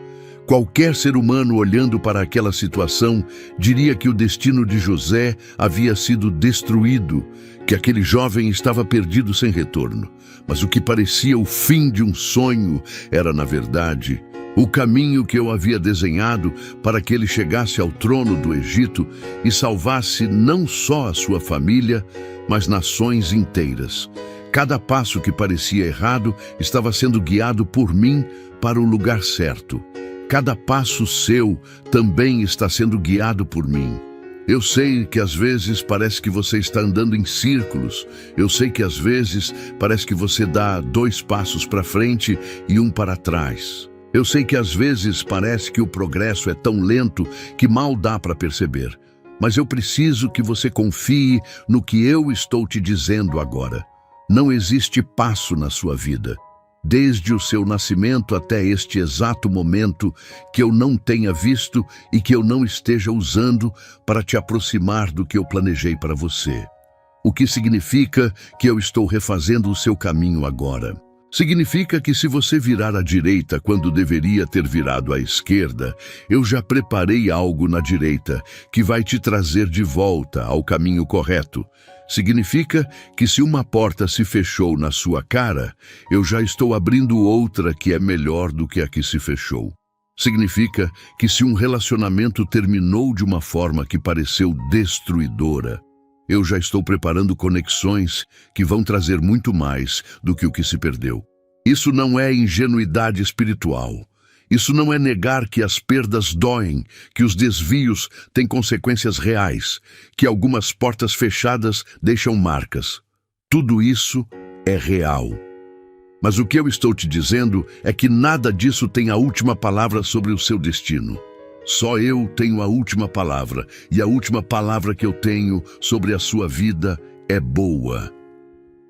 Qualquer ser humano olhando para aquela situação diria que o destino de José havia sido destruído, que aquele jovem estava perdido sem retorno. Mas o que parecia o fim de um sonho era, na verdade, o caminho que eu havia desenhado para que ele chegasse ao trono do Egito e salvasse não só a sua família, mas nações inteiras. Cada passo que parecia errado estava sendo guiado por mim para o lugar certo. Cada passo seu também está sendo guiado por mim. Eu sei que às vezes parece que você está andando em círculos. Eu sei que às vezes parece que você dá 2 passos para frente e 1 para trás. Eu sei que às vezes parece que o progresso é tão lento que mal dá para perceber. Mas eu preciso que você confie no que eu estou te dizendo agora. Não existe passo na sua vida, desde o seu nascimento até este exato momento, que eu não tenha visto e que eu não esteja usando para te aproximar do que eu planejei para você. O que significa que eu estou refazendo o seu caminho agora. Significa que se você virar à direita quando deveria ter virado à esquerda, eu já preparei algo na direita que vai te trazer de volta ao caminho correto. Significa que se uma porta se fechou na sua cara, eu já estou abrindo outra que é melhor do que a que se fechou. Significa que se um relacionamento terminou de uma forma que pareceu destruidora, eu já estou preparando conexões que vão trazer muito mais do que o que se perdeu. Isso não é ingenuidade espiritual. Isso não é negar que as perdas doem, que os desvios têm consequências reais, que algumas portas fechadas deixam marcas. Tudo isso é real. Mas o que eu estou te dizendo é que nada disso tem a última palavra sobre o seu destino. Só eu tenho a última palavra, e a última palavra que eu tenho sobre a sua vida é boa.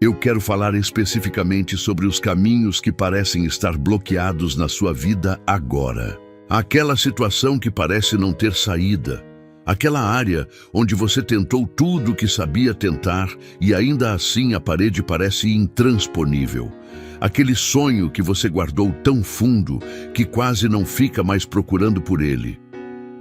Eu quero falar especificamente sobre os caminhos que parecem estar bloqueados na sua vida agora. Aquela situação que parece não ter saída. Aquela área onde você tentou tudo o que sabia tentar e ainda assim a parede parece intransponível. Aquele sonho que você guardou tão fundo que quase não fica mais procurando por ele.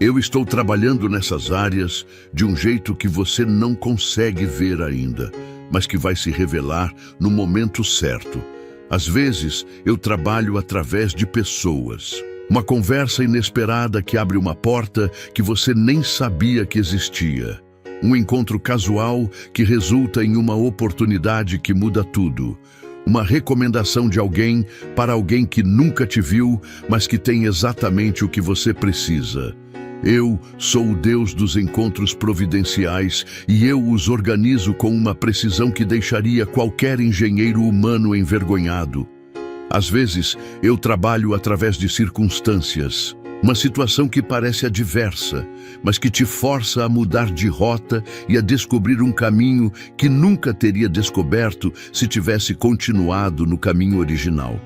Eu estou trabalhando nessas áreas de um jeito que você não consegue ver ainda, mas que vai se revelar no momento certo. Às vezes, eu trabalho através de pessoas. Uma conversa inesperada que abre uma porta que você nem sabia que existia. Um encontro casual que resulta em uma oportunidade que muda tudo. Uma recomendação de alguém para alguém que nunca te viu, mas que tem exatamente o que você precisa. Eu sou o Deus dos encontros providenciais e eu os organizo com uma precisão que deixaria qualquer engenheiro humano envergonhado. Às vezes, eu trabalho através de circunstâncias. Uma situação que parece adversa, mas que te força a mudar de rota e a descobrir um caminho que nunca teria descoberto se tivesse continuado no caminho original.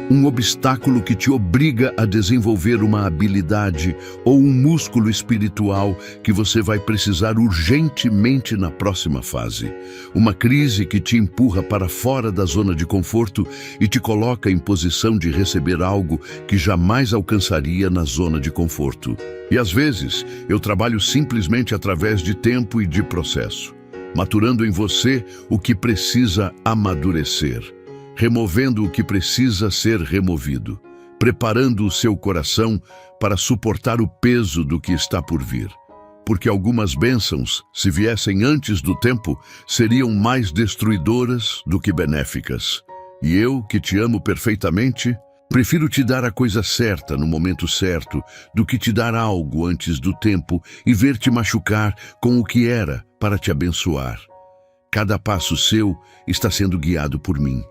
Um obstáculo que te obriga a desenvolver uma habilidade ou um músculo espiritual que você vai precisar urgentemente na próxima fase. Uma crise que te empurra para fora da zona de conforto e te coloca em posição de receber algo que jamais alcançaria na zona de conforto. E às vezes, eu trabalho simplesmente através de tempo e de processo, maturando em você o que precisa amadurecer. Removendo o que precisa ser removido, preparando o seu coração para suportar o peso do que está por vir. Porque algumas bênçãos, se viessem antes do tempo, seriam mais destruidoras do que benéficas. E eu, que te amo perfeitamente, prefiro te dar a coisa certa no momento certo do que te dar algo antes do tempo e ver te machucar com o que era para te abençoar. Cada passo seu está sendo guiado por mim.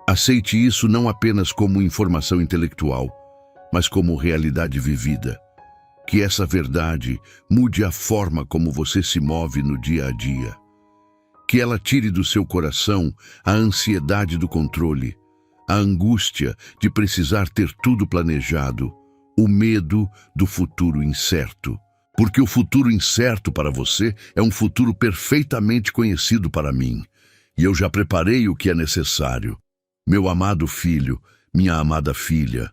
Aceite isso não apenas como informação intelectual, mas como realidade vivida. Que essa verdade mude a forma como você se move no dia a dia. Que ela tire do seu coração a ansiedade do controle, a angústia de precisar ter tudo planejado, o medo do futuro incerto. Porque o futuro incerto para você é um futuro perfeitamente conhecido para mim. E eu já preparei o que é necessário. Meu amado filho, minha amada filha,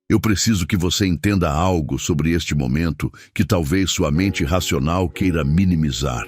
eu preciso que você entenda algo sobre este momento que talvez sua mente racional queira minimizar.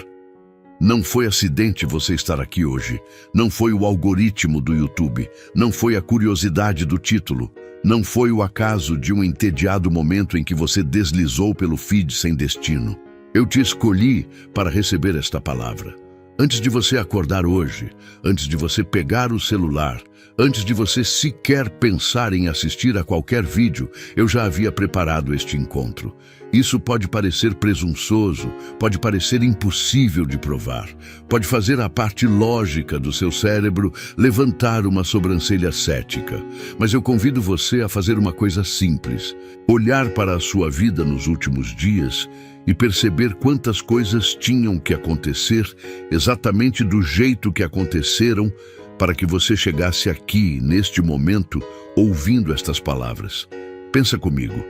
Não foi acidente você estar aqui hoje. Não foi o algoritmo do YouTube. Não foi a curiosidade do título. Não foi o acaso de um entediado momento em que você deslizou pelo feed sem destino. Eu te escolhi para receber esta palavra. Antes de você acordar hoje, antes de você pegar o celular, antes de você sequer pensar em assistir a qualquer vídeo, eu já havia preparado este encontro. Isso pode parecer presunçoso, pode parecer impossível de provar, pode fazer a parte lógica do seu cérebro levantar uma sobrancelha cética. Mas eu convido você a fazer uma coisa simples: olhar para a sua vida nos últimos dias e perceber quantas coisas tinham que acontecer exatamente do jeito que aconteceram para que você chegasse aqui, neste momento, ouvindo estas palavras. Pensa comigo.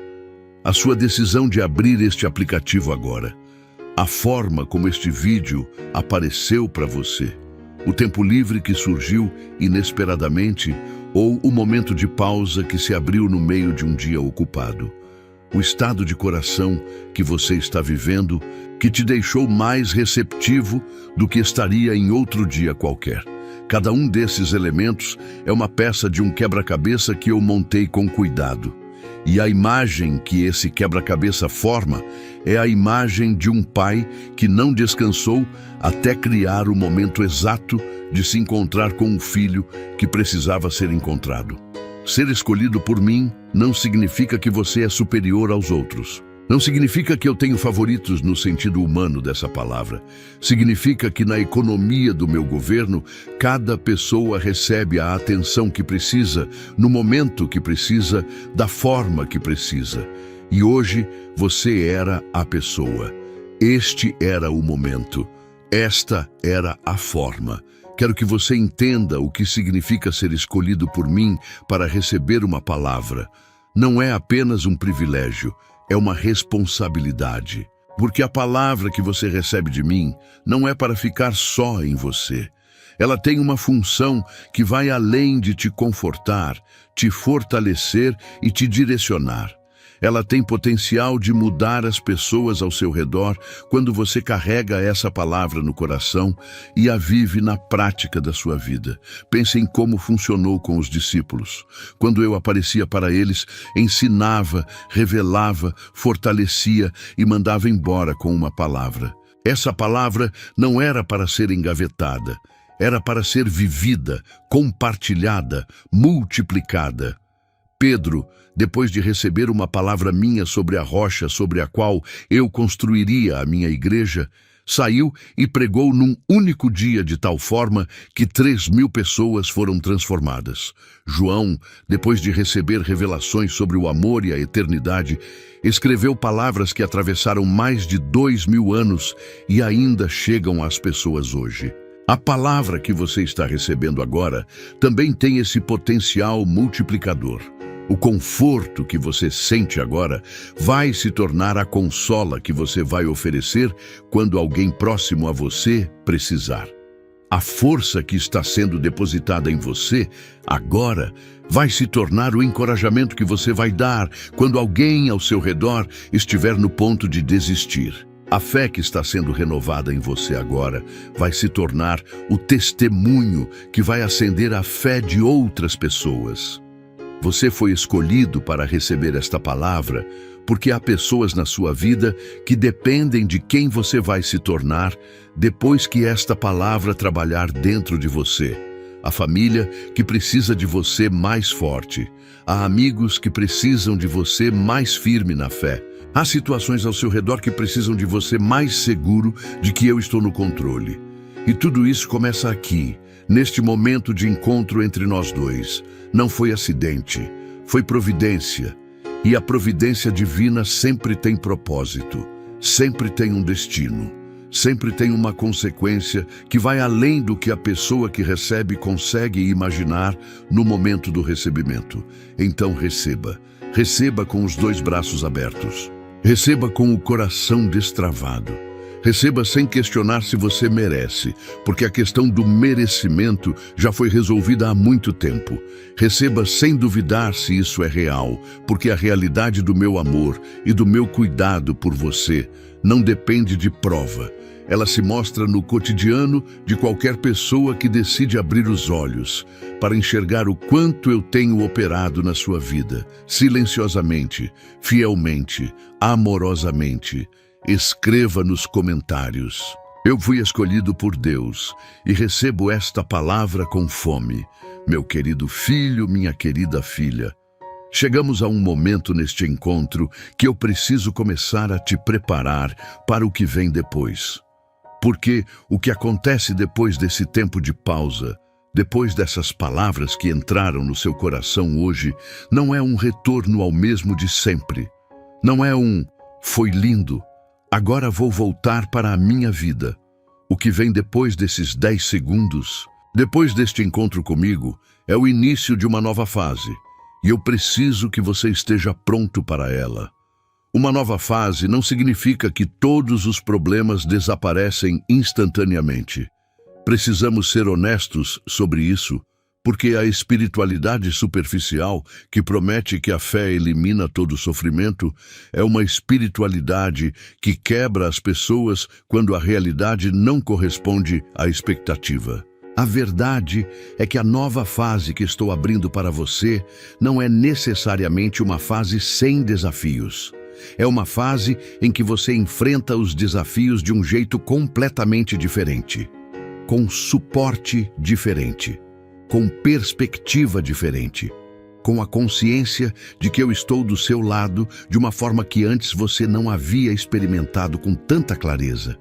A sua decisão de abrir este aplicativo agora, a forma como este vídeo apareceu para você, o tempo livre que surgiu inesperadamente ou o momento de pausa que se abriu no meio de um dia ocupado. O estado de coração que você está vivendo que te deixou mais receptivo do que estaria em outro dia qualquer. Cada um desses elementos é uma peça de um quebra-cabeça que eu montei com cuidado. E a imagem que esse quebra-cabeça forma é a imagem de um pai que não descansou até criar o momento exato de se encontrar com um filho que precisava ser encontrado. Ser escolhido por mim não significa que você é superior aos outros. Não significa que eu tenho favoritos no sentido humano dessa palavra. Significa que na economia do meu governo, cada pessoa recebe a atenção que precisa, no momento que precisa, da forma que precisa. E hoje você era a pessoa. Este era o momento. Esta era a forma. Quero que você entenda o que significa ser escolhido por mim para receber uma palavra. Não é apenas um privilégio, é uma responsabilidade. Porque a palavra que você recebe de mim não é para ficar só em você. Ela tem uma função que vai além de te confortar, te fortalecer e te direcionar. Ela tem potencial de mudar as pessoas ao seu redor quando você carrega essa palavra no coração e a vive na prática da sua vida. Pense em como funcionou com os discípulos. Quando eu aparecia para eles, ensinava, revelava, fortalecia e mandava embora com uma palavra. Essa palavra não era para ser engavetada, era para ser vivida, compartilhada, multiplicada. Pedro, depois de receber uma palavra minha sobre a rocha sobre a qual eu construiria a minha igreja, saiu e pregou num único dia de tal forma que 3.000 pessoas foram transformadas. João, depois de receber revelações sobre o amor e a eternidade, escreveu palavras que atravessaram mais de 2.000 anos e ainda chegam às pessoas hoje. A palavra que você está recebendo agora também tem esse potencial multiplicador. O conforto que você sente agora vai se tornar a consola que você vai oferecer quando alguém próximo a você precisar. A força que está sendo depositada em você agora vai se tornar o encorajamento que você vai dar quando alguém ao seu redor estiver no ponto de desistir. A fé que está sendo renovada em você agora vai se tornar o testemunho que vai acender a fé de outras pessoas. Você foi escolhido para receber esta palavra porque há pessoas na sua vida que dependem de quem você vai se tornar depois que esta palavra trabalhar dentro de você. Há família que precisa de você mais forte. Há amigos que precisam de você mais firme na fé. Há situações ao seu redor que precisam de você mais seguro de que eu estou no controle. E tudo isso começa aqui, neste momento de encontro entre nós dois. Não foi acidente, foi providência. E a providência divina sempre tem propósito, sempre tem um destino, sempre tem uma consequência que vai além do que a pessoa que recebe consegue imaginar no momento do recebimento. Então receba. Receba com os 2 braços abertos. Receba com o coração destravado. Receba sem questionar se você merece, porque a questão do merecimento já foi resolvida há muito tempo. Receba sem duvidar se isso é real, porque a realidade do meu amor e do meu cuidado por você não depende de prova. Ela se mostra no cotidiano de qualquer pessoa que decide abrir os olhos para enxergar o quanto eu tenho operado na sua vida, silenciosamente, fielmente, amorosamente. Escreva nos comentários. Eu fui escolhido por Deus e recebo esta palavra com fome. Meu querido filho, minha querida filha. Chegamos a um momento neste encontro que eu preciso começar a te preparar para o que vem depois. Porque o que acontece depois desse tempo de pausa, depois dessas palavras que entraram no seu coração hoje, não é um retorno ao mesmo de sempre. Não é um "foi lindo, agora vou voltar para a minha vida". O que vem depois desses 10 segundos, depois deste encontro comigo, é o início de uma nova fase. E eu preciso que você esteja pronto para ela. Uma nova fase não significa que todos os problemas desaparecem instantaneamente. Precisamos ser honestos sobre isso, porque a espiritualidade superficial, que promete que a fé elimina todo sofrimento, é uma espiritualidade que quebra as pessoas quando a realidade não corresponde à expectativa. A verdade é que a nova fase que estou abrindo para você não é necessariamente uma fase sem desafios. É uma fase em que você enfrenta os desafios de um jeito completamente diferente, com suporte diferente, com perspectiva diferente, com a consciência de que eu estou do seu lado de uma forma que antes você não havia experimentado com tanta clareza.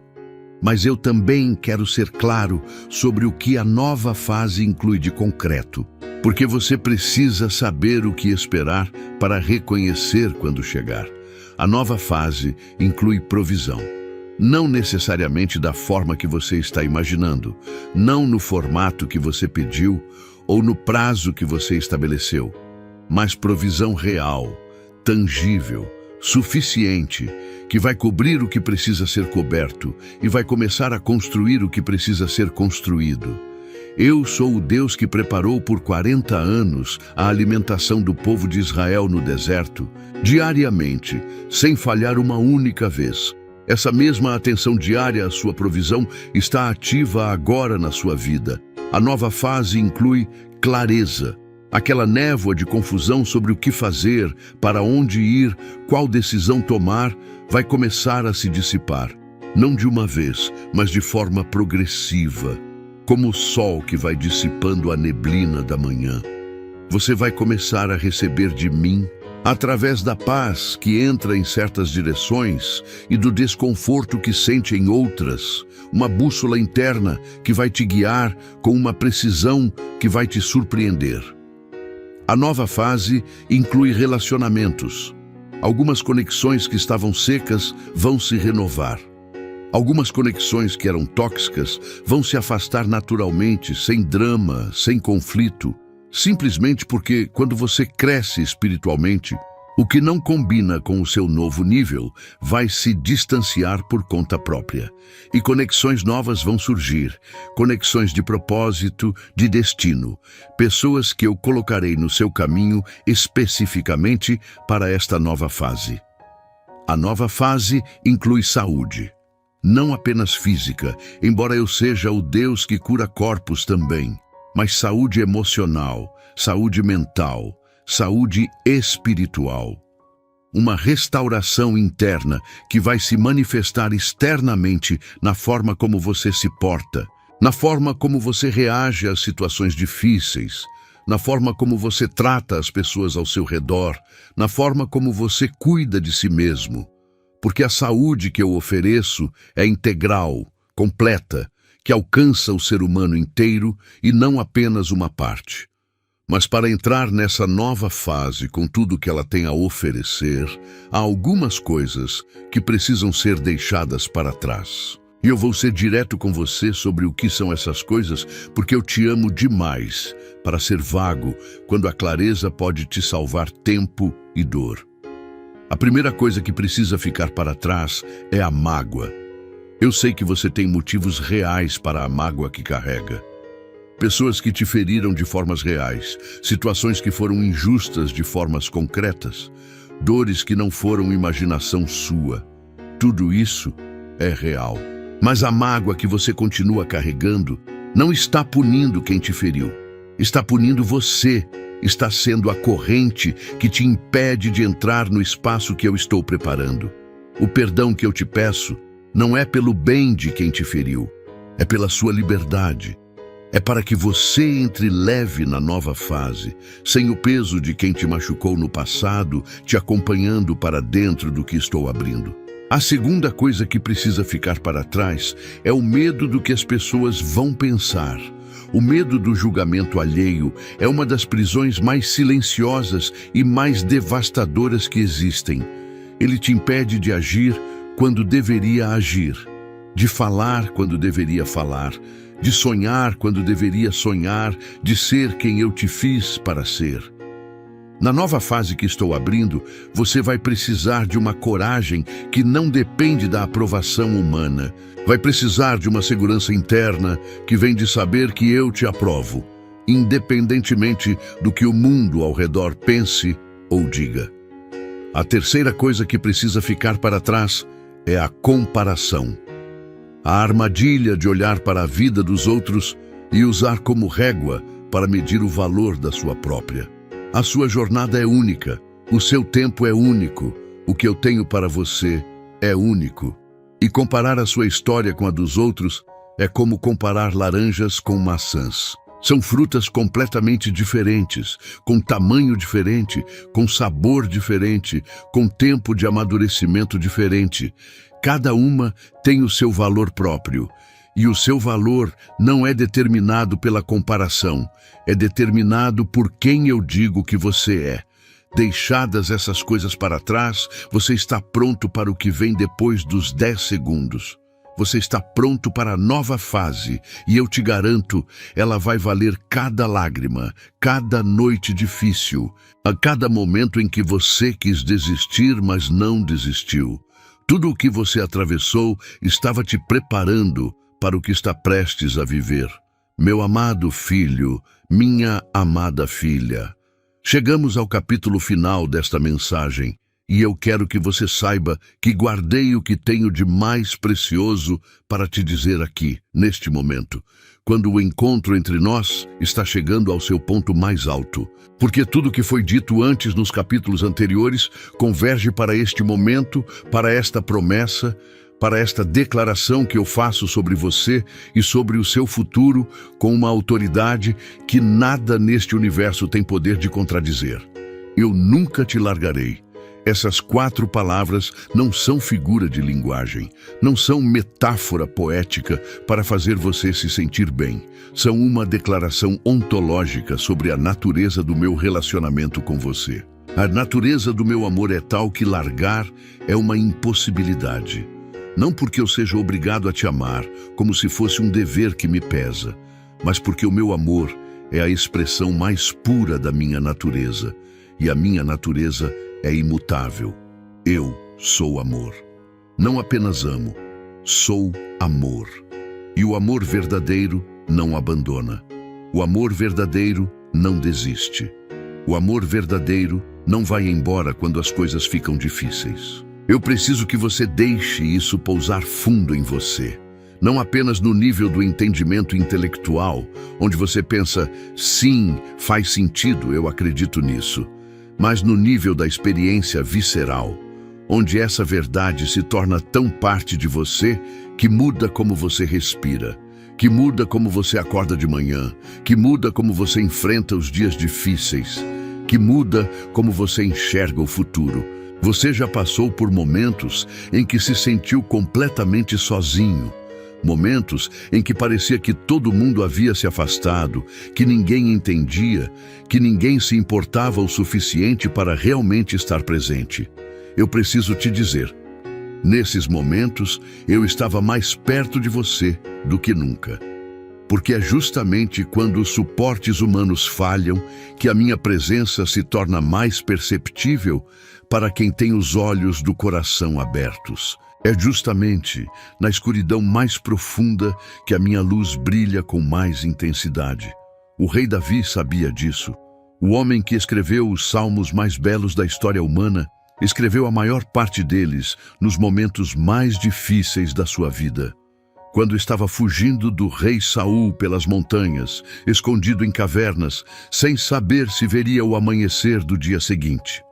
Mas eu também quero ser claro sobre o que a nova fase inclui de concreto, porque você precisa saber o que esperar para reconhecer quando chegar. A nova fase inclui provisão. Não necessariamente da forma que você está imaginando, não no formato que você pediu ou no prazo que você estabeleceu, mas provisão real, tangível, suficiente, que vai cobrir o que precisa ser coberto e vai começar a construir o que precisa ser construído. Eu sou o Deus que preparou por 40 anos a alimentação do povo de Israel no deserto, diariamente, sem falhar uma única vez. Essa mesma atenção diária à sua provisão está ativa agora na sua vida. A nova fase inclui clareza, aquela névoa de confusão sobre o que fazer, para onde ir, qual decisão tomar, vai começar a se dissipar. Não de uma vez, mas de forma progressiva, como o sol que vai dissipando a neblina da manhã. Você vai começar a receber de mim, através da paz que entra em certas direções e do desconforto que sente em outras, uma bússola interna que vai te guiar com uma precisão que vai te surpreender. A nova fase inclui relacionamentos. Algumas conexões que estavam secas vão se renovar. Algumas conexões que eram tóxicas vão se afastar naturalmente, sem drama, sem conflito. Simplesmente porque, quando você cresce espiritualmente, o que não combina com o seu novo nível vai se distanciar por conta própria. E conexões novas vão surgir, conexões de propósito, de destino, pessoas que eu colocarei no seu caminho especificamente para esta nova fase. A nova fase inclui saúde, não apenas física, embora eu seja o Deus que cura corpos também, mas saúde emocional, saúde mental, saúde espiritual. Uma restauração interna que vai se manifestar externamente na forma como você se porta, na forma como você reage às situações difíceis, na forma como você trata as pessoas ao seu redor, na forma como você cuida de si mesmo. Porque a saúde que eu ofereço é integral, completa, que alcança o ser humano inteiro e não apenas uma parte. Mas para entrar nessa nova fase com tudo que ela tem a oferecer, há algumas coisas que precisam ser deixadas para trás. E eu vou ser direto com você sobre o que são essas coisas, porque eu te amo demais para ser vago quando a clareza pode te salvar tempo e dor. A primeira coisa que precisa ficar para trás é a mágoa. Eu sei que você tem motivos reais para a mágoa que carrega. Pessoas que te feriram de formas reais, situações que foram injustas de formas concretas, dores que não foram imaginação sua. Tudo isso é real. Mas a mágoa que você continua carregando não está punindo quem te feriu. Está punindo você. Está sendo a corrente que te impede de entrar no espaço que eu estou preparando. O perdão que eu te peço não é pelo bem de quem te feriu, é pela sua liberdade. É para que você entre leve na nova fase, sem o peso de quem te machucou no passado, te acompanhando para dentro do que estou abrindo. A segunda coisa que precisa ficar para trás é o medo do que as pessoas vão pensar. O medo do julgamento alheio é uma das prisões mais silenciosas e mais devastadoras que existem. Ele te impede de agir quando deveria agir, de falar quando deveria falar, de sonhar quando deveria sonhar, de ser quem eu te fiz para ser. Na nova fase que estou abrindo, você vai precisar de uma coragem que não depende da aprovação humana. Vai precisar de uma segurança interna que vem de saber que eu te aprovo, independentemente do que o mundo ao redor pense ou diga. A terceira coisa que precisa ficar para trás é a comparação. A armadilha de olhar para a vida dos outros e usar como régua para medir o valor da sua própria. A sua jornada é única, o seu tempo é único, o que eu tenho para você é único. E comparar a sua história com a dos outros é como comparar laranjas com maçãs. São frutas completamente diferentes, com tamanho diferente, com sabor diferente, com tempo de amadurecimento diferente. Cada uma tem o seu valor próprio. E o seu valor não é determinado pela comparação, é determinado por quem eu digo que você é. Deixadas essas coisas para trás, você está pronto para o que vem depois dos 10 segundos. Você está pronto para a nova fase, e eu te garanto, ela vai valer cada lágrima, cada noite difícil, a cada momento em que você quis desistir, mas não desistiu. Tudo o que você atravessou estava te preparando para o que está prestes a viver. Meu amado filho, minha amada filha. Chegamos ao capítulo final desta mensagem e eu quero que você saiba que guardei o que tenho de mais precioso para te dizer aqui, neste momento, quando o encontro entre nós está chegando ao seu ponto mais alto. Porque tudo que foi dito antes nos capítulos anteriores converge para este momento, para esta promessa, para esta declaração que eu faço sobre você e sobre o seu futuro com uma autoridade que nada neste universo tem poder de contradizer. Eu nunca te largarei. Essas 4 palavras não são figura de linguagem, não são metáfora poética para fazer você se sentir bem. São uma declaração ontológica sobre a natureza do meu relacionamento com você. A natureza do meu amor é tal que largar é uma impossibilidade. Não porque eu seja obrigado a te amar, como se fosse um dever que me pesa, mas porque o meu amor é a expressão mais pura da minha natureza, e a minha natureza é imutável. Eu sou amor. Não apenas amo, sou amor. E o amor verdadeiro não abandona. O amor verdadeiro não desiste. O amor verdadeiro não vai embora quando as coisas ficam difíceis. Eu preciso que você deixe isso pousar fundo em você. Não apenas no nível do entendimento intelectual, onde você pensa, sim, faz sentido, eu acredito nisso. Mas no nível da experiência visceral, onde essa verdade se torna tão parte de você que muda como você respira, que muda como você acorda de manhã, que muda como você enfrenta os dias difíceis, que muda como você enxerga o futuro. Você já passou por momentos em que se sentiu completamente sozinho, momentos em que parecia que todo mundo havia se afastado, que ninguém entendia, que ninguém se importava o suficiente para realmente estar presente. Eu preciso te dizer, nesses momentos eu estava mais perto de você do que nunca. Porque é justamente quando os suportes humanos falham que a minha presença se torna mais perceptível para quem tem os olhos do coração abertos. É justamente na escuridão mais profunda que a minha luz brilha com mais intensidade. O rei Davi sabia disso. O homem que escreveu os salmos mais belos da história humana, escreveu a maior parte deles nos momentos mais difíceis da sua vida. Quando estava fugindo do rei Saul pelas montanhas, escondido em cavernas, sem saber se veria o amanhecer do dia seguinte.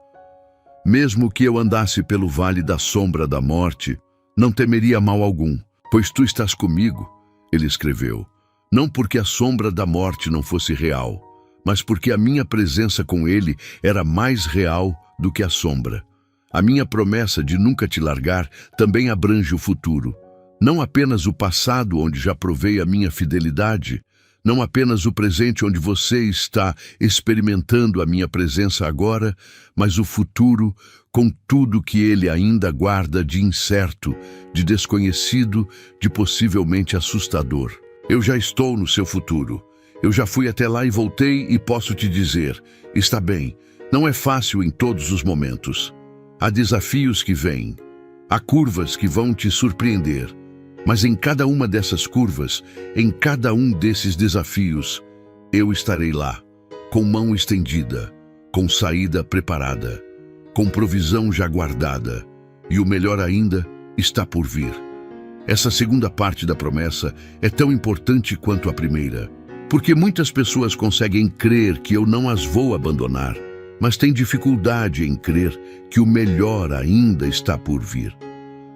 Mesmo que eu andasse pelo vale da sombra da morte, não temeria mal algum, pois tu estás comigo, ele escreveu. Não porque a sombra da morte não fosse real, mas porque a minha presença com ele era mais real do que a sombra. A minha promessa de nunca te largar também abrange o futuro. Não apenas o passado, onde já provei a minha fidelidade, não apenas o presente onde você está experimentando a minha presença agora, mas o futuro com tudo que ele ainda guarda de incerto, de desconhecido, de possivelmente assustador. Eu já estou no seu futuro. Eu já fui até lá e voltei e posso te dizer, está bem, Não é fácil em todos os momentos. Há desafios que vêm, há curvas que vão te surpreender, mas em cada uma dessas curvas, em cada um desses desafios, eu estarei lá, com mão estendida, com saída preparada, com provisão já guardada, e o melhor ainda está por vir. Essa segunda parte da promessa é tão importante quanto a primeira, porque muitas pessoas conseguem crer que eu não as vou abandonar, mas têm dificuldade em crer que o melhor ainda está por vir.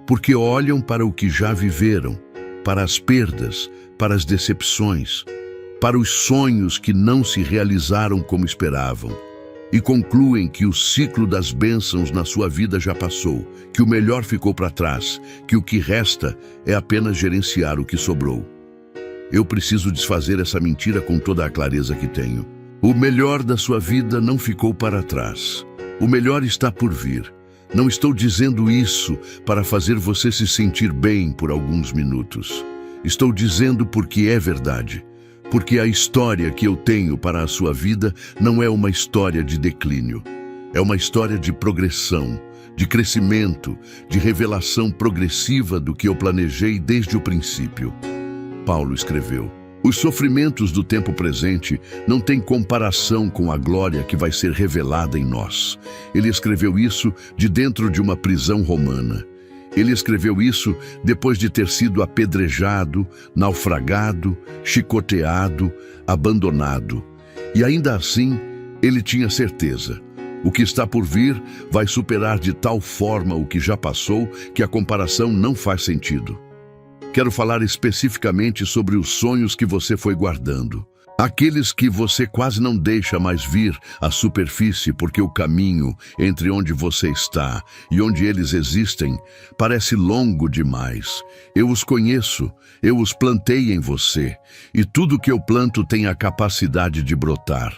Porque olham para o que já viveram, para as perdas, para as decepções, para os sonhos que não se realizaram como esperavam, e concluem que o ciclo das bênçãos na sua vida já passou, que o melhor ficou para trás, que o que resta é apenas gerenciar o que sobrou. Eu preciso desfazer essa mentira com toda a clareza que tenho. O melhor da sua vida não ficou para trás. O melhor está por vir. Não estou dizendo isso para fazer você se sentir bem por alguns minutos. Estou dizendo porque é verdade. Porque a história que eu tenho para a sua vida não é uma história de declínio. É uma história de progressão, de crescimento, de revelação progressiva do que eu planejei desde o princípio. Paulo escreveu: os sofrimentos do tempo presente não têm comparação com a glória que vai ser revelada em nós. Ele escreveu isso de dentro de uma prisão romana. Ele escreveu isso depois de ter sido apedrejado, naufragado, chicoteado, abandonado. E ainda assim, ele tinha certeza. O que está por vir vai superar de tal forma o que já passou que a comparação não faz sentido. Quero falar especificamente sobre os sonhos que você foi guardando. Aqueles que você quase não deixa mais vir à superfície porque o caminho entre onde você está e onde eles existem parece longo demais. Eu os conheço, eu os plantei em você, e tudo que eu planto tem a capacidade de brotar.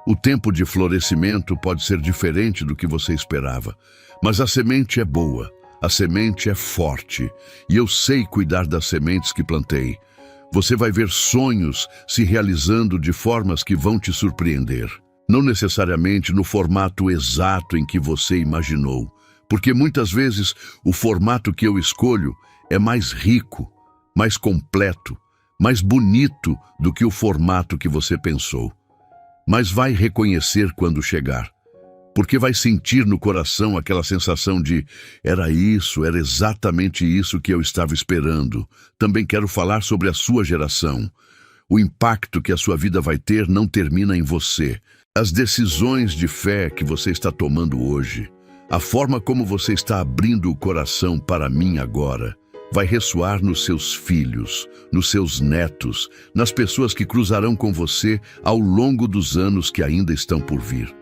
O tempo de florescimento pode ser diferente do que você esperava, mas a semente é boa, a semente é forte, e eu sei cuidar das sementes que plantei. Você vai ver sonhos se realizando de formas que vão te surpreender. Não necessariamente no formato exato em que você imaginou, porque muitas vezes o formato que eu escolho é mais rico, mais completo, mais bonito do que o formato que você pensou. Mas vai reconhecer quando chegar, porque vai sentir no coração aquela sensação de era exatamente isso que eu estava esperando. Também quero falar sobre a sua geração. O impacto que a sua vida vai ter não termina em você. As decisões de fé que você está tomando hoje, a forma como você está abrindo o coração para mim agora, vai ressoar nos seus filhos, nos seus netos, nas pessoas que cruzarão com você ao longo dos anos que ainda estão por vir.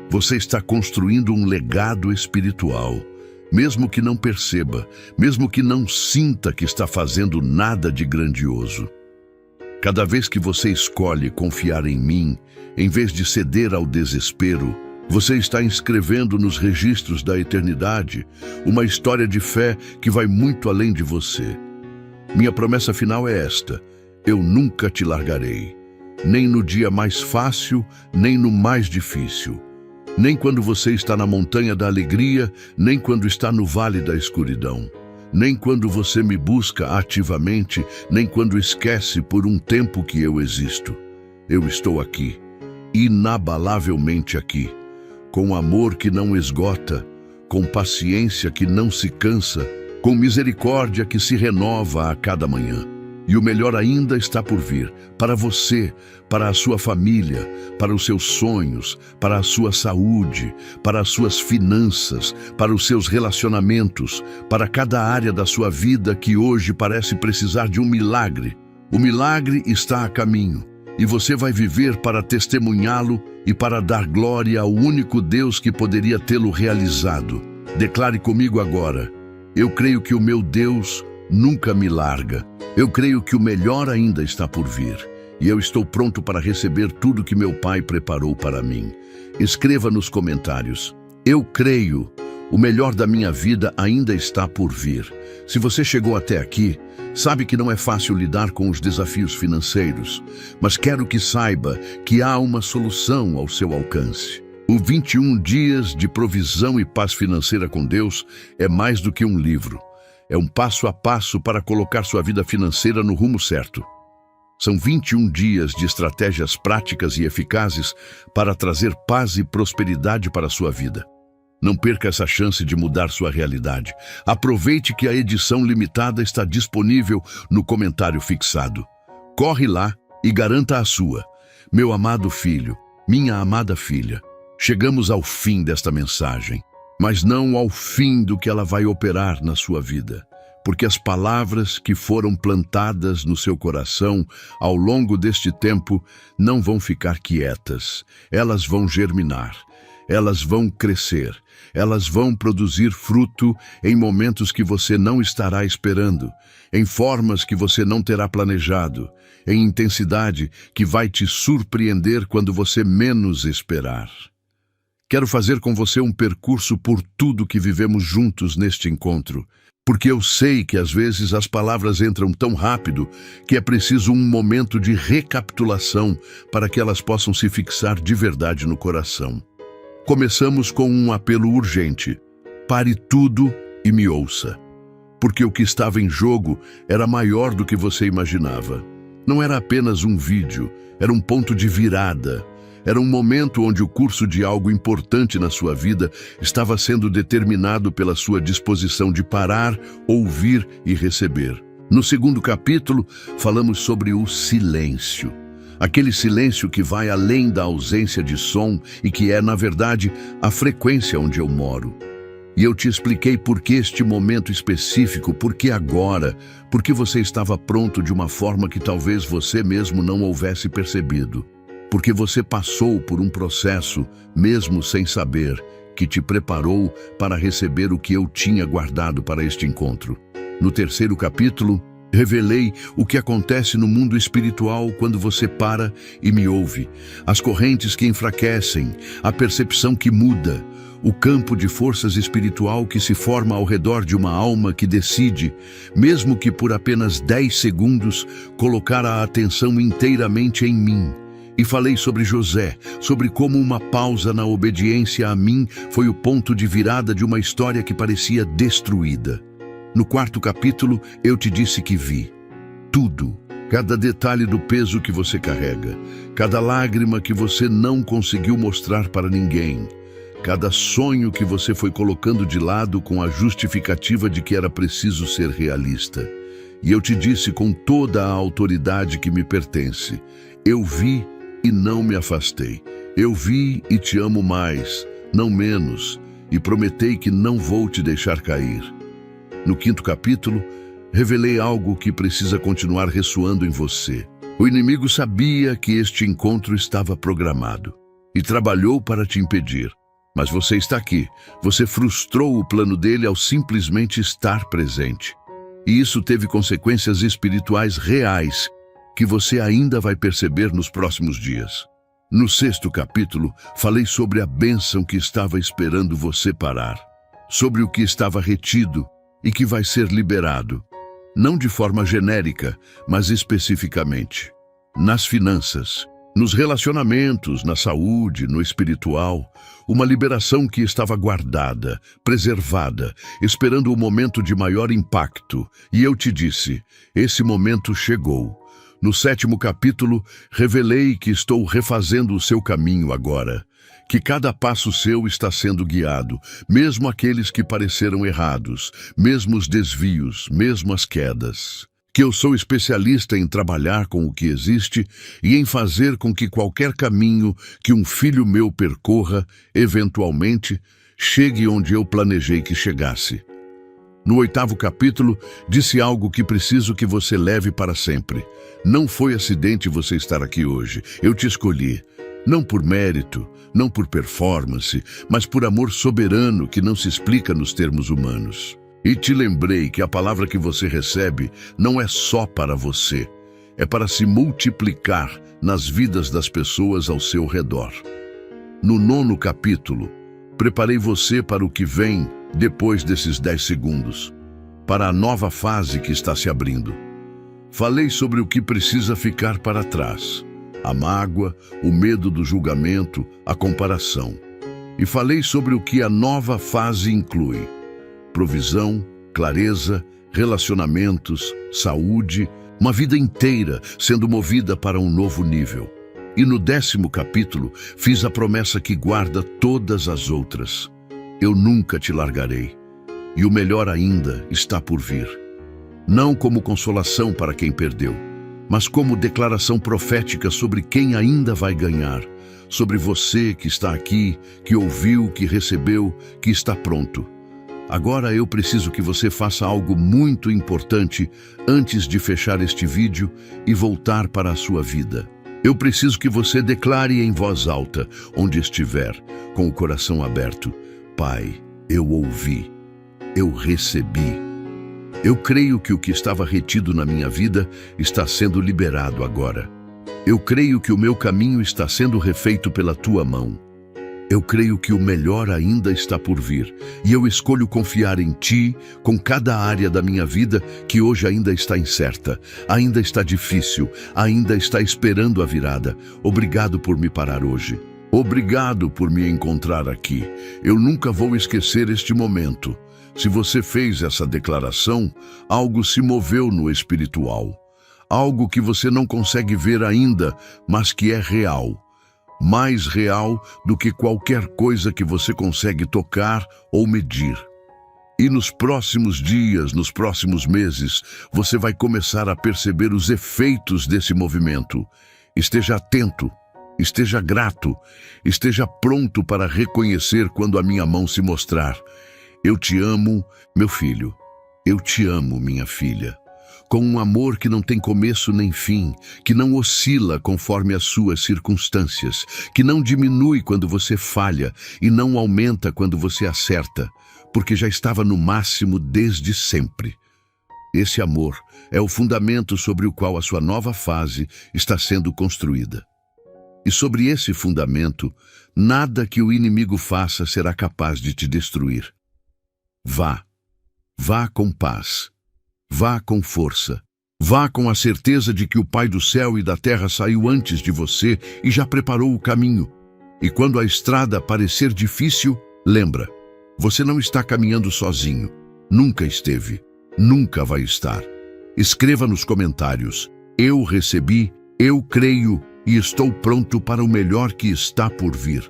Você está construindo um legado espiritual, mesmo que não perceba, mesmo que não sinta que está fazendo nada de grandioso. Cada vez que você escolhe confiar em mim, em vez de ceder ao desespero, você está inscrevendo nos registros da eternidade uma história de fé que vai muito além de você. Minha promessa final é esta: eu nunca te largarei, nem no dia mais fácil, nem no mais difícil. Nem quando você está na montanha da alegria, nem quando está no vale da escuridão. Nem quando você me busca ativamente, nem quando esquece por um tempo que eu existo. Eu estou aqui, inabalavelmente aqui, com amor que não esgota, com paciência que não se cansa, com misericórdia que se renova a cada manhã. E o melhor ainda está por vir, para você, para a sua família, para os seus sonhos, para a sua saúde, para as suas finanças, para os seus relacionamentos, para cada área da sua vida que hoje parece precisar de um milagre. O milagre está a caminho, e você vai viver para testemunhá-lo e para dar glória ao único Deus que poderia tê-lo realizado. Declare comigo agora: eu creio que o meu Deus nunca me larga. Eu creio que o melhor ainda está por vir, e eu estou pronto para receber tudo que meu Pai preparou para mim. Escreva nos comentários: eu creio, o melhor da minha vida ainda está por vir. Se você chegou até aqui, sabe que não é fácil lidar com os desafios financeiros, mas quero que saiba que há uma solução ao seu alcance. O 21 dias de provisão e paz financeira com Deus é mais do que um livro. É um passo a passo para colocar sua vida financeira no rumo certo. São 21 dias de estratégias práticas e eficazes para trazer paz e prosperidade para a sua vida. Não perca essa chance de mudar sua realidade. Aproveite que a edição limitada está disponível no comentário fixado. Corre lá e garanta a sua. Meu amado filho, minha amada filha, chegamos ao fim desta mensagem, mas não ao fim do que ela vai operar na sua vida. Porque as palavras que foram plantadas no seu coração ao longo deste tempo não vão ficar quietas. Elas vão germinar, elas vão crescer, elas vão produzir fruto em momentos que você não estará esperando, em formas que você não terá planejado, em intensidade que vai te surpreender quando você menos esperar. Quero fazer com você um percurso por tudo que vivemos juntos neste encontro, porque eu sei que às vezes as palavras entram tão rápido que é preciso um momento de recapitulação para que elas possam se fixar de verdade no coração. Começamos com um apelo urgente. Pare tudo e me ouça. Porque o que estava em jogo era maior do que você imaginava. Não era apenas um vídeo, era um ponto de virada. Era um momento onde o curso de algo importante na sua vida estava sendo determinado pela sua disposição de parar, ouvir e receber. No segundo capítulo, falamos sobre o silêncio. Aquele silêncio que vai além da ausência de som e que é, na verdade, a frequência onde eu moro. E eu te expliquei por que este momento específico, por que agora, porque você estava pronto de uma forma que talvez você mesmo não houvesse percebido. Porque você passou por um processo, mesmo sem saber, que te preparou para receber o que eu tinha guardado para este encontro. No terceiro capítulo, revelei o que acontece no mundo espiritual quando você para e me ouve. As correntes que enfraquecem, a percepção que muda, o campo de forças espiritual que se forma ao redor de uma alma que decide, mesmo que por apenas 10 segundos, colocar a atenção inteiramente em mim. E falei sobre José, sobre como uma pausa na obediência a mim foi o ponto de virada de uma história que parecia destruída. No quarto capítulo, eu te disse que vi tudo, cada detalhe do peso que você carrega, cada lágrima que você não conseguiu mostrar para ninguém, cada sonho que você foi colocando de lado com a justificativa de que era preciso ser realista. E eu te disse com toda a autoridade que me pertence, eu vi e não me afastei. Eu vi e te amo mais, não menos, e prometei que não vou te deixar cair. No quinto capítulo, revelei algo que precisa continuar ressoando em você. O inimigo sabia que este encontro estava programado e trabalhou para te impedir. Mas você está aqui. Você frustrou o plano dele ao simplesmente estar presente. E isso teve consequências espirituais reais que você ainda vai perceber nos próximos dias. No sexto capítulo, falei sobre a bênção que estava esperando você parar, sobre o que estava retido e que vai ser liberado, não de forma genérica, mas especificamente. Nas finanças, nos relacionamentos, na saúde, no espiritual, uma liberação que estava guardada, preservada, esperando o momento de maior impacto. E eu te disse, esse momento chegou. No sétimo capítulo, revelei que estou refazendo o seu caminho agora, que cada passo seu está sendo guiado, mesmo aqueles que pareceram errados, mesmo os desvios, mesmo as quedas. Que eu sou especialista em trabalhar com o que existe e em fazer com que qualquer caminho que um filho meu percorra, eventualmente, chegue onde eu planejei que chegasse. No oitavo capítulo, disse algo que preciso que você leve para sempre. Não foi acidente você estar aqui hoje. Eu te escolhi. Não por mérito, não por performance, mas por amor soberano que não se explica nos termos humanos. E te lembrei que a palavra que você recebe não é só para você. É para se multiplicar nas vidas das pessoas ao seu redor. No nono capítulo, preparei você para o que vem depois desses 10 segundos, para a nova fase que está se abrindo. Falei sobre o que precisa ficar para trás, a mágoa, o medo do julgamento, a comparação. e falei sobre o que a nova fase inclui: provisão, clareza, relacionamentos, saúde, uma vida inteira sendo movida para um novo nível. E no 10º capítulo, fiz a promessa que guarda todas as outras: eu nunca te largarei, e o melhor ainda está por vir. Não como consolação para quem perdeu, mas como declaração profética sobre quem ainda vai ganhar, sobre você que está aqui, que ouviu, que recebeu, que está pronto. Agora eu preciso que você faça algo muito importante antes de fechar este vídeo e voltar para a sua vida. Eu preciso que você declare em voz alta, onde estiver, com o coração aberto: Pai, eu ouvi, eu recebi. Eu creio que o que estava retido na minha vida está sendo liberado agora. Eu creio que o meu caminho está sendo refeito pela tua mão. Eu creio que o melhor ainda está por vir, e eu escolho confiar em Ti com cada área da minha vida que hoje ainda está incerta, ainda está difícil, ainda está esperando a virada. Obrigado por me parar hoje. Obrigado por me encontrar aqui. Eu nunca vou esquecer este momento. Se você fez essa declaração, algo se moveu no espiritual. Algo que você não consegue ver ainda, mas que é real. Mais real do que qualquer coisa que você consegue tocar ou medir. E nos próximos dias, nos próximos meses, você vai começar a perceber os efeitos desse movimento. Esteja atento, esteja grato, esteja pronto para reconhecer quando a minha mão se mostrar. Eu te amo, meu filho. Eu te amo, minha filha. Com um amor que não tem começo nem fim, que não oscila conforme as suas circunstâncias, que não diminui quando você falha e não aumenta quando você acerta, porque já estava no máximo desde sempre. Esse amor é o fundamento sobre o qual a sua nova fase está sendo construída. E sobre esse fundamento, nada que o inimigo faça será capaz de te destruir. Vá com paz. Vá com força. Vá com a certeza de que o Pai do céu e da terra saiu antes de você e já preparou o caminho. E quando a estrada parecer difícil, lembra, você não está caminhando sozinho. Nunca esteve. Nunca vai estar. Escreva nos comentários: eu recebi, eu creio e estou pronto para o melhor que está por vir.